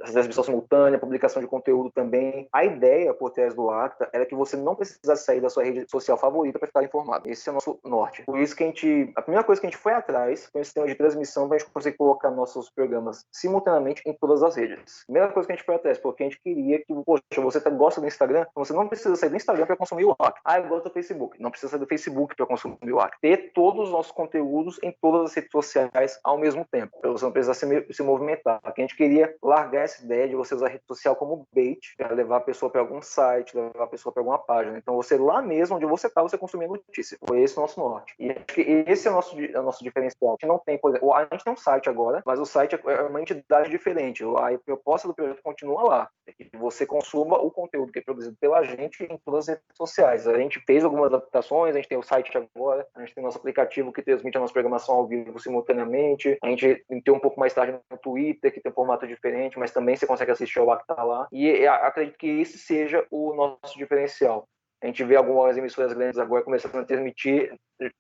Essa transmissão simultânea, publicação de conteúdo também. A ideia por trás do ACTA era que você não precisasse sair da sua rede social favorita para ficar informado. Esse é o nosso norte. Por isso que a primeira coisa que a gente foi atrás foi um sistema de transmissão para a gente conseguir colocar nossos programas simultaneamente em todas as redes. Primeira coisa que a gente foi atrás, porque a gente queria que, você gosta do Instagram, você não precisa sair do Instagram para consumir o ACTA. Eu gosto do Facebook. Não precisa sair do Facebook para consumir o ACTA. Ter todos os nossos conteúdos em todas as redes sociais ao mesmo tempo. Você não precisa se movimentar. A gente queria largar largar essa ideia de você usar a rede social como bait para levar a pessoa para algum site, levar a pessoa para alguma página. Então, você lá mesmo onde você está, você consumir notícia. Foi esse o nosso norte. E acho que esse é o nosso diferencial. A gente não tem, por exemplo, a gente tem um site agora, mas o site é uma entidade diferente. A proposta do projeto continua lá. É que você consuma o conteúdo que é produzido pela gente em todas as redes sociais. A gente fez algumas adaptações, a gente tem o site agora, a gente tem nosso aplicativo que transmite a nossa programação ao vivo simultaneamente, a gente tem um pouco mais tarde no Twitter, que tem um formato diferente, mas também você consegue assistir ao Acta lá. E acredito que esse seja o nosso diferencial. A gente vê algumas emissoras grandes agora começando a transmitir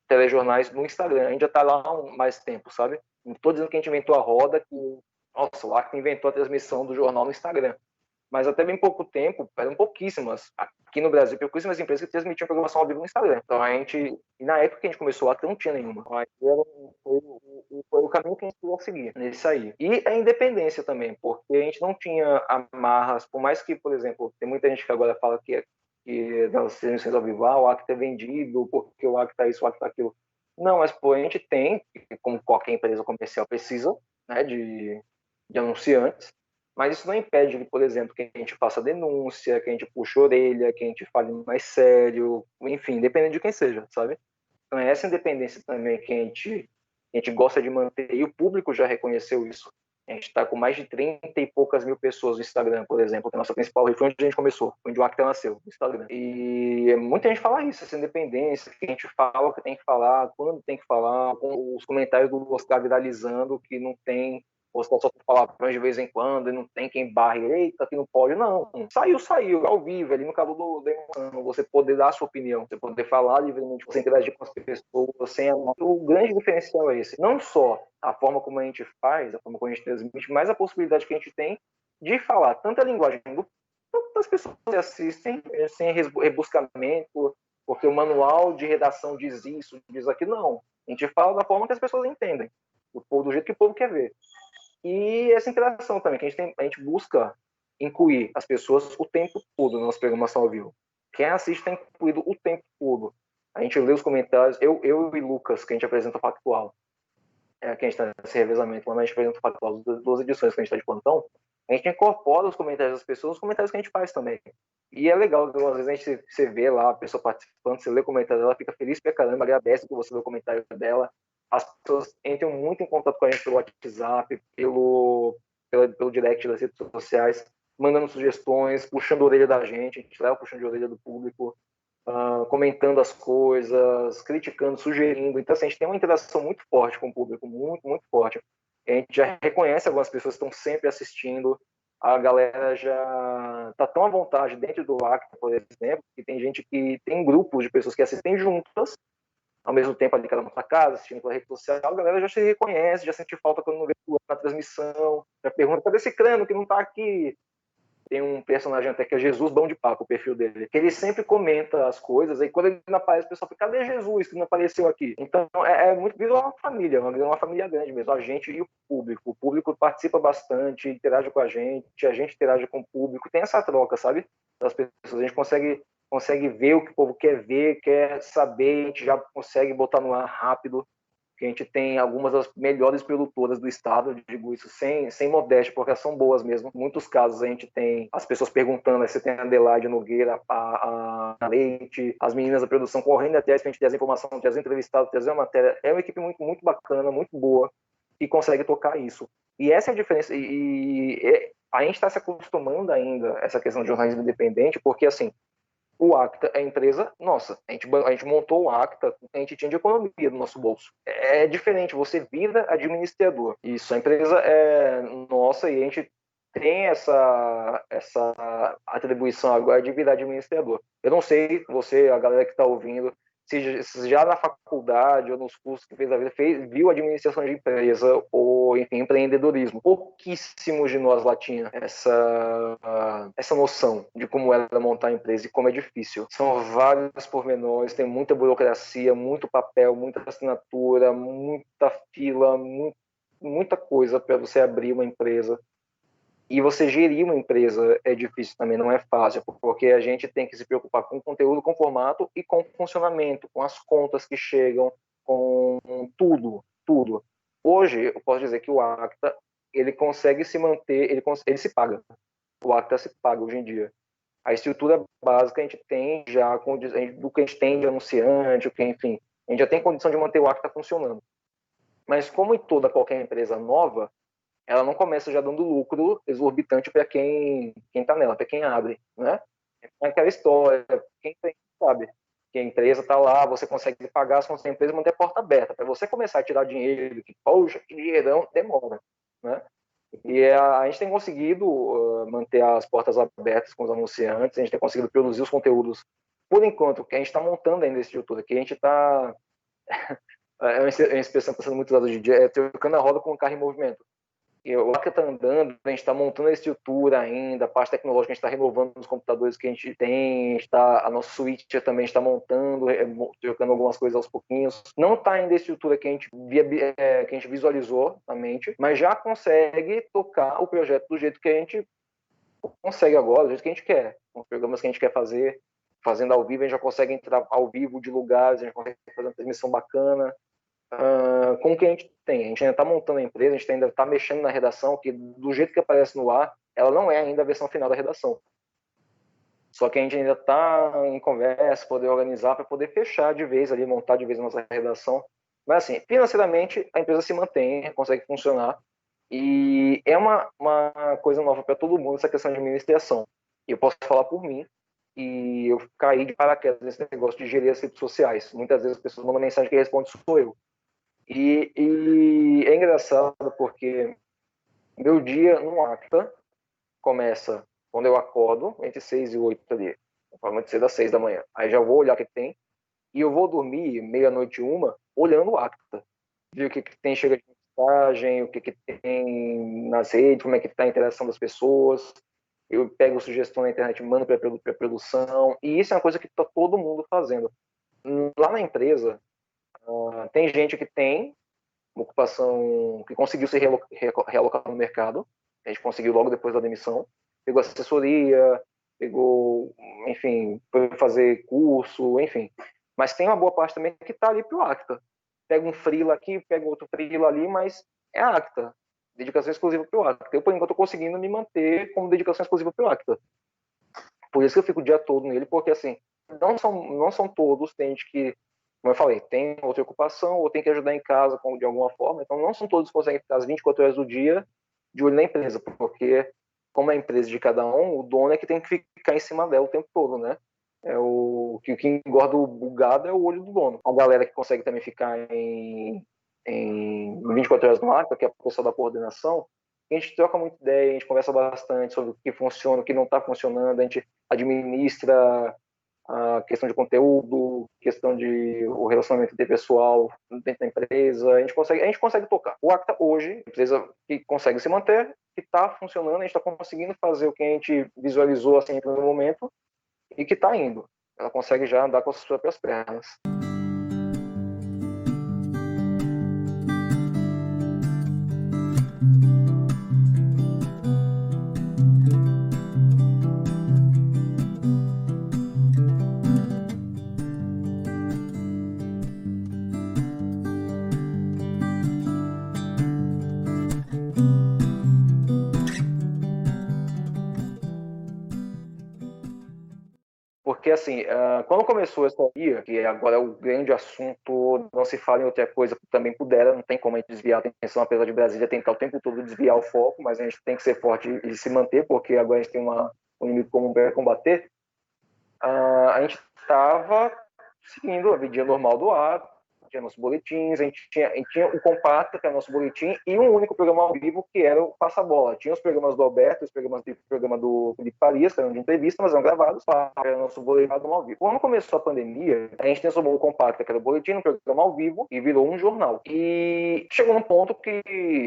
telejornais no Instagram. A gente já está lá há mais tempo, sabe? Não estou dizendo que a gente inventou a roda, que nossa, o Acta inventou a transmissão do jornal no Instagram. Mas até bem pouco tempo, eram pouquíssimas, aqui no Brasil, pouquíssimas empresas que transmitiam programação ao vivo no Instagram. Então a gente, e na época que a gente começou lá, não tinha nenhuma. Aí foi o caminho que a gente ia seguir, nesse aí. E a independência também, porque a gente não tinha amarras, por mais que, por exemplo, tem muita gente que agora fala que das transmissões ao vivo, o Acta é vendido, porque o Acta é isso, o Acta é aquilo. Não, mas pô, a gente tem, como qualquer empresa comercial precisa, né, de anunciantes, mas isso não impede que, por exemplo, que a gente faça denúncia, que a gente puxe a orelha, que a gente fale mais sério, enfim, dependendo de quem seja, sabe? Então é essa independência também que a gente gosta de manter, e o público já reconheceu isso. A gente está com mais de 30 e poucas mil pessoas no Instagram, por exemplo, que é a nossa principal rede, foi onde a gente começou, onde o Acta nasceu, no Instagram. E muita gente fala isso, essa independência, que a gente fala o que tem que falar, quando tem que falar, com os comentários do Oscar viralizando, que não tem ou só palavrões de vez em quando, e não tem quem barre, eita, que não pode, não. Saiu, ao vivo, ali no calor da emoção, você poder dar a sua opinião, você poder falar livremente, você interagir com as pessoas, sem a... O grande diferencial é esse. Não só a forma como a gente faz, a forma como a gente transmite, mas a possibilidade que a gente tem de falar tanto a linguagem do as pessoas que assistem sem rebuscamento, porque o manual de redação diz isso, diz aquilo, não. A gente fala da forma que as pessoas entendem, do jeito que o povo quer ver. E essa interação também, que a gente busca incluir as pessoas o tempo todo na nossa programação ao vivo. Quem assiste está incluído o tempo todo. A gente lê os comentários, eu e Lucas, que a gente apresenta o Factual, que a gente está nesse revezamento, mas a gente apresenta o Factual das 2 edições que a gente está de plantão, a gente incorpora os comentários das pessoas, os comentários que a gente faz também. E é legal, às vezes a gente você vê lá a pessoa participando, você lê o comentário dela, fica feliz pra caramba, agradece que você lê o comentário dela. As pessoas entram muito em contato com a gente pelo WhatsApp, pelo direct das redes sociais, mandando sugestões, puxando a orelha da gente, a gente leva puxando a orelha do público, comentando as coisas, criticando, sugerindo. Então, assim, a gente tem uma interação muito forte com o público, muito, muito forte. A gente já reconhece algumas pessoas que estão sempre assistindo, a galera já está tão à vontade dentro do Acta, por exemplo, que tem gente que tem grupos de pessoas que assistem juntas, ao mesmo tempo ali cada um na sua casa, assistindo pela rede social, a galera já se reconhece, já sente falta quando não vê na transmissão, já pergunta, cadê esse crânio que não tá aqui? Tem um personagem até que é Jesus Bom de Papo, o perfil dele, que ele sempre comenta as coisas, e quando ele não aparece, o pessoal fica, cadê Jesus que não apareceu aqui? Então é muito, vira uma família, uma família grande mesmo, a gente e o público participa bastante, interage com a gente interage com o público, tem essa troca, sabe? Das pessoas, a gente consegue ver o que o povo quer ver, quer saber, a gente já consegue botar no ar rápido, que a gente tem algumas das melhores produtoras do estado, eu digo isso sem modéstia, porque elas são boas mesmo. Em muitos casos a gente tem as pessoas perguntando, você tem a Adelaide Nogueira, a Leite, as meninas da produção correndo atrás pra gente trazer informação, trazer entrevistado, trazer uma matéria. É uma equipe muito, muito bacana, muito boa, que consegue tocar isso. E essa é a diferença, a gente está se acostumando ainda a essa questão de jornalismo independente, porque assim, o Acta é a empresa nossa. A gente montou o Acta, a gente tinha de economia no nosso bolso. É diferente, você vira administrador. Isso, a empresa é nossa e a gente tem essa atribuição agora de virar administrador. Eu não sei, você, a galera que está ouvindo, se já na faculdade ou nos cursos que fez a vida, viu administração de empresa ou, enfim, empreendedorismo. Pouquíssimos de nós lá tinha essa noção de como era montar a empresa e como é difícil. São vários pormenores, tem muita burocracia, muito papel, muita assinatura, muita fila, muita coisa para você abrir uma empresa. E você gerir uma empresa é difícil também, não é fácil, porque a gente tem que se preocupar com o conteúdo, com o formato e com o funcionamento, com as contas que chegam, com tudo. Hoje, eu posso dizer que o Acta ele consegue se manter, ele se paga. O Acta se paga hoje em dia. A estrutura básica a gente tem já, do que a gente tem de anunciante, enfim, a gente já tem condição de manter o Acta funcionando. Mas como em qualquer empresa nova, ela não começa já dando lucro exorbitante para quem está nela, para quem abre, né? É aquela história, quem tem sabe que a empresa está lá, você consegue pagar as contas da empresa e manter a porta aberta. Para você começar a tirar dinheiro, poxa, que dinheirão, demora, né? E a gente tem conseguido manter as portas abertas com os anunciantes, a gente tem conseguido produzir os conteúdos, por enquanto, que a gente está montando ainda esse estrutura, que a gente está... é uma expressão que está sendo muito usada hoje em dia, é trocando a roda com o carro em movimento. E o Acta está andando, a gente está montando a estrutura ainda, a parte tecnológica, a gente está renovando os computadores que a gente tem, a nossa suíte também está montando, trocando algumas coisas aos pouquinhos. Não está ainda a estrutura que a gente visualizou na mente, mas já consegue tocar o projeto do jeito que a gente consegue agora, do jeito que a gente quer, com os programas que a gente quer fazer, fazendo ao vivo, a gente já consegue entrar ao vivo de lugares, a gente consegue fazer uma transmissão bacana. Com o que a gente tem. A gente ainda está montando a empresa, a gente ainda está mexendo na redação, que do jeito que aparece no ar, ela não é ainda a versão final da redação. Só que a gente ainda está em conversa, poder organizar, para poder fechar de vez ali, montar de vez a nossa redação. Mas assim, financeiramente, a empresa se mantém, consegue funcionar. E é uma coisa nova para todo mundo, essa questão de administração. E eu posso falar por mim, e eu caí de paraquedas nesse negócio de gerir as redes sociais. Muitas vezes as pessoas mandam mensagem que responde sou eu. E é engraçado porque meu dia no Acta começa quando eu acordo, entre 6 e 8 ali, provavelmente 6 às 6 da manhã. Aí já vou olhar o que tem, e eu vou dormir meia-noite, 1, olhando o Acta. Ver o que tem, chega de mensagem, o que tem nas redes, como é que está a interação das pessoas. Eu pego sugestão na internet, mando para a produção, e isso é uma coisa que está todo mundo fazendo. Lá na empresa, tem gente que tem uma ocupação que conseguiu se realocar no mercado, a gente conseguiu logo depois da demissão, pegou assessoria, enfim, foi fazer curso, enfim. Mas tem uma boa parte também que está ali para o Acta. Pega um freela aqui, pega outro freela ali, mas é Acta, dedicação exclusiva para o Acta. Eu, por enquanto, estou conseguindo me manter como dedicação exclusiva para o Acta. Por isso que eu fico o dia todo nele, porque assim, não são todos, tem gente que, como eu falei, tem outra ocupação ou tem que ajudar em casa de alguma forma, então não são todos que conseguem ficar as 24 horas do dia de olho na empresa, porque como é a empresa de cada um, o dono é que tem que ficar em cima dela o tempo todo, né? O que engorda o gado é o olho do dono. A galera que consegue também ficar em 24 horas no Acta, que é a pessoa da coordenação, a gente troca muita ideia, a gente conversa bastante sobre o que funciona, o que não está funcionando, a gente administra a questão de conteúdo, questão de o relacionamento interpessoal dentro da empresa, a gente consegue tocar. O Acta hoje, empresa que consegue se manter, que está funcionando, a gente está conseguindo fazer o que a gente visualizou assim no momento e que está indo. Ela consegue já andar com as suas próprias pernas. Porque, assim, quando começou essa guia, que agora é o grande assunto, não se fala em outra coisa, também pudera, não tem como a gente desviar a atenção, apesar de Brasília tentar o tempo todo desviar o foco, mas a gente tem que ser forte e se manter, porque agora a gente tem um inimigo comum para combater. A gente estava seguindo a vidinha normal do ar, tinha nossos boletins, a gente tinha o Compacta, que é o nosso boletim, e um único programa ao vivo, que era o Passa Bola. Tinha os programas do Alberto, o programa do Felipe Farias, que eram de entrevista, mas eram gravados, era o nosso boletim ao vivo. Quando começou a pandemia, a gente transformou o Compacta, que era o boletim, no programa ao vivo, e virou um jornal. E chegou num ponto que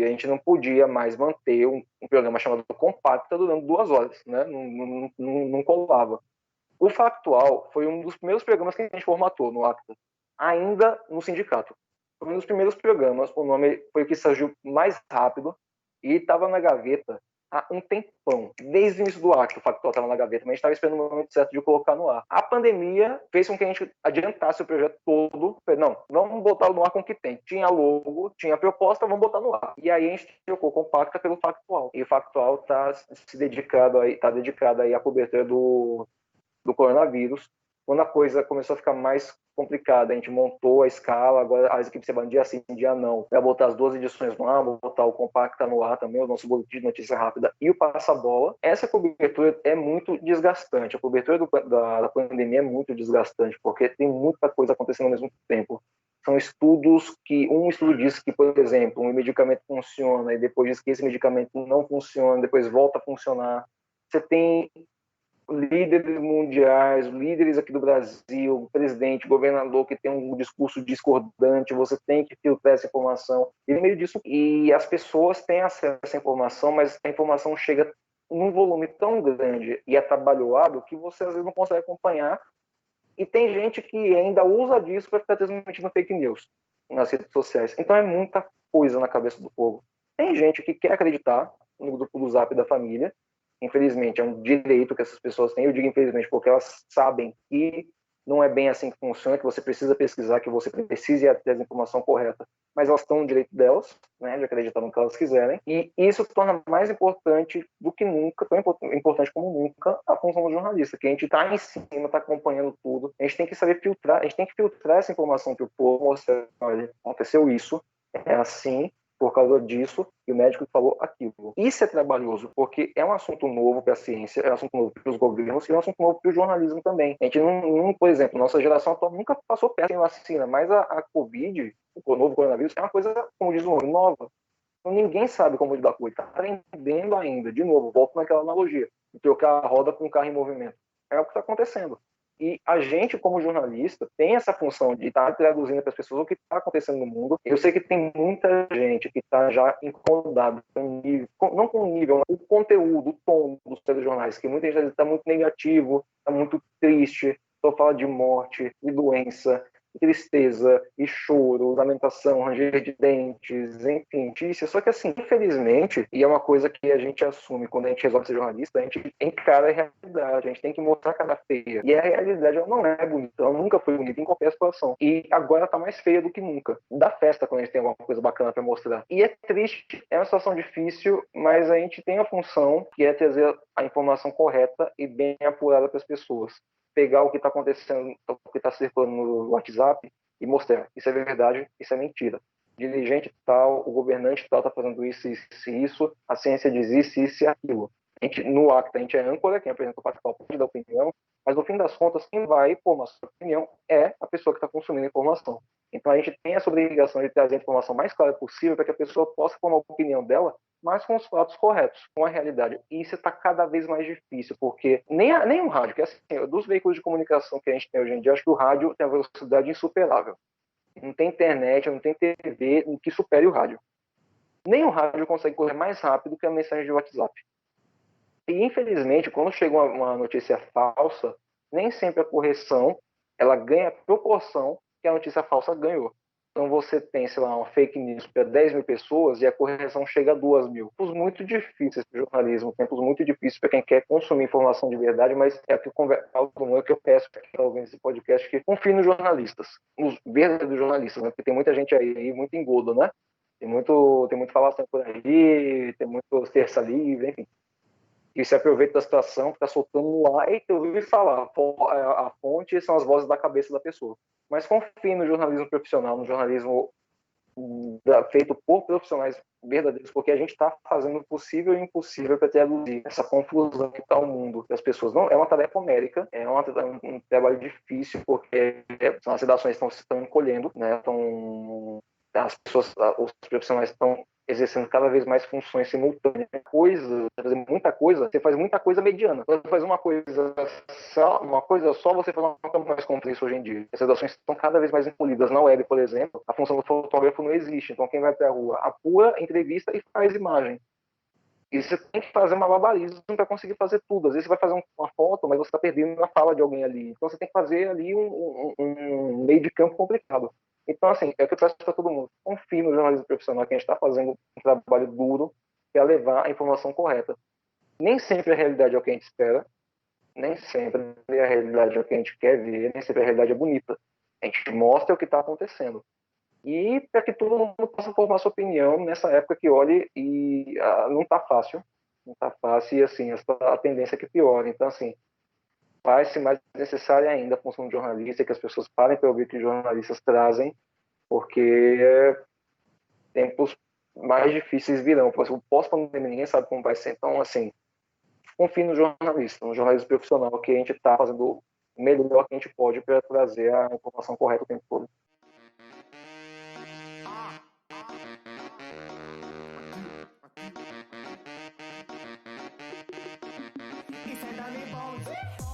a gente não podia mais manter um programa chamado Compacta durante 2 horas, né? Não colava. O Factual foi um dos primeiros programas que a gente formatou no Acta, ainda no sindicato. Foi um dos primeiros programas, o nome foi o que surgiu mais rápido e estava na gaveta há um tempão, desde o início do ar, que o Factual estava na gaveta, mas a gente estava esperando o momento certo de colocar no ar. A pandemia fez com que a gente adiantasse o projeto todo. Não, vamos botar no ar com o que tem. Tinha logo, tinha proposta, vamos botar no ar. E aí a gente trocou Compacta pelo Factual. E o Factual está dedicado aí à cobertura do coronavírus. Quando a coisa começou a ficar mais complicada, a gente montou a escala, agora as equipes trabalham dia sim, dia não, para botar as 12 edições no ar, botar o Compacta no ar também, o nosso boletim de notícia rápida e o Passa-Bola. Essa cobertura é muito desgastante, a cobertura da pandemia é muito desgastante, porque tem muita coisa acontecendo ao mesmo tempo. São estudos que, um estudo diz que, por exemplo, um medicamento funciona e depois diz que esse medicamento não funciona, depois volta a funcionar. Você tem líderes mundiais, líderes aqui do Brasil, presidente, governador que tem um discurso discordante, você tem que filtrar essa informação. E no meio disso, e as pessoas têm acesso à informação, mas a informação chega num volume tão grande e atabalhoado que você às vezes não consegue acompanhar. E tem gente que ainda usa disso para ficar transmitindo fake news nas redes sociais. Então é muita coisa na cabeça do povo. Tem gente que quer acreditar no grupo do Zap da família. Infelizmente, é um direito que essas pessoas têm. Eu digo infelizmente porque elas sabem que não é bem assim que funciona, que você precisa pesquisar, que você precisa ir atrás da informação correta. Mas elas estão no direito delas, né, de acreditar no que elas quiserem. E isso torna mais importante do que nunca, tão importante como nunca, a função do jornalista, que a gente está em cima, está acompanhando tudo. A gente tem que saber filtrar, a gente tem que filtrar essa informação para o povo, mostrar, olha, aconteceu isso, é assim, por causa disso, e o médico falou aquilo. Isso é trabalhoso, porque é um assunto novo para a ciência, é um assunto novo para os governos e é um assunto novo para o jornalismo também. A gente não, por exemplo, nossa geração atual nunca passou perto em vacina, mas a Covid, o novo coronavírus, é uma coisa, como diz o nome, nova. Então ninguém sabe como lidar com ele, está aprendendo ainda. De novo, volto naquela analogia, de trocar a roda com o carro em movimento. É o que está acontecendo. E a gente, como jornalista, tem essa função de estar traduzindo para as pessoas o que está acontecendo no mundo. Eu sei que tem muita gente que está já incomodada, não com o nível, o conteúdo, o tom dos telejornais, que muita gente está muito negativo, está muito triste, só fala de morte, de doença, tristeza e choro, lamentação, ranger de dentes, enfim, notícias. Só que assim, infelizmente, e é uma coisa que a gente assume quando a gente resolve ser jornalista, a gente encara a realidade, a gente tem que mostrar a cara feia. E a realidade ela não é bonita, ela nunca foi bonita em qualquer situação. E agora está mais feia do que nunca. Dá festa quando a gente tem alguma coisa bacana para mostrar. E é triste, é uma situação difícil, mas a gente tem a função que é trazer a informação correta e bem apurada para as pessoas. Pegar o que está acontecendo, o que está circulando no WhatsApp e mostrar. Isso é verdade, isso é mentira. Dirigente tal, o governante tal está fazendo isso, isso e isso, a ciência diz isso e aquilo. A gente, no acta, a gente é âncora, quem apresenta o papel pode dar opinião, mas no fim das contas, quem vai pôr nossa opinião é a pessoa que está consumindo a informação. Então a gente tem essa obrigação de trazer a informação mais clara possível para que a pessoa possa formar a opinião dela, mas com os fatos corretos, com a realidade. E isso está cada vez mais difícil, porque nem o rádio, que é assim, dos veículos de comunicação que a gente tem hoje em dia, acho que o rádio tem uma velocidade insuperável. Não tem internet, não tem TV que supere o rádio. Nem o rádio consegue correr mais rápido que a mensagem de WhatsApp. E, infelizmente, quando chega uma notícia falsa, nem sempre a correção ela ganha a proporção que a notícia falsa ganhou. Então você tem, sei lá, uma fake news para 10 mil pessoas e a correção chega a 2 mil. Tempos muito difíceis para o jornalismo, tempos muito difíceis para quem quer consumir informação de verdade, mas é o que eu peço para quem está ouvindo esse podcast, que confie nos jornalistas, nos verdadeiros jornalistas, né? Porque tem muita gente aí, muito engodo, né? Tem muito falação por aí, tem muito terça livre, enfim. E se aproveita da situação, está soltando no ar, eita, eu ouvi falar, a fonte são as vozes da cabeça da pessoa. Mas confie no jornalismo profissional, no jornalismo feito por profissionais verdadeiros, porque a gente está fazendo o possível e o impossível para traduzir essa confusão que está o mundo das pessoas. Não é uma tarefa homérica, é um trabalho difícil, porque as redações estão encolhendo, né? As pessoas, os profissionais estão exercendo cada vez mais funções simultâneas. Fazer muita coisa, você faz muita coisa mediana. Quando você faz uma coisa só, você faz uma coisa mais complexa hoje em dia. As redações estão cada vez mais incluídas. Na web, por exemplo, a função do fotógrafo não existe. Então, quem vai para a rua apura, entrevista e faz imagem. E você tem que fazer uma malabarismo para conseguir fazer tudo. Às vezes você vai fazer uma foto, mas você está perdendo a fala de alguém ali. Então, você tem que fazer ali um meio de campo complicado. Então, assim, é o que eu peço para todo mundo. Confie no jornalismo profissional, que a gente está fazendo um trabalho duro, que é levar a informação correta. Nem sempre a realidade é o que a gente espera, nem sempre a realidade é o que a gente quer ver, nem sempre a realidade é bonita. A gente mostra o que está acontecendo. E para que todo mundo possa formar sua opinião nessa época que olhe e não está fácil. Não está fácil e, assim, a tendência é que piora. Então, assim, faz-se mais necessária ainda a função de jornalista, que as pessoas parem para ouvir o que os jornalistas trazem, porque tempos mais difíceis virão. Por exemplo, pós-pandemia, ninguém sabe como vai ser. Então, assim, confie no jornalista, no jornalismo profissional, que a gente está fazendo o melhor que a gente pode para trazer a informação correta o tempo todo. Isso é Dani Bond.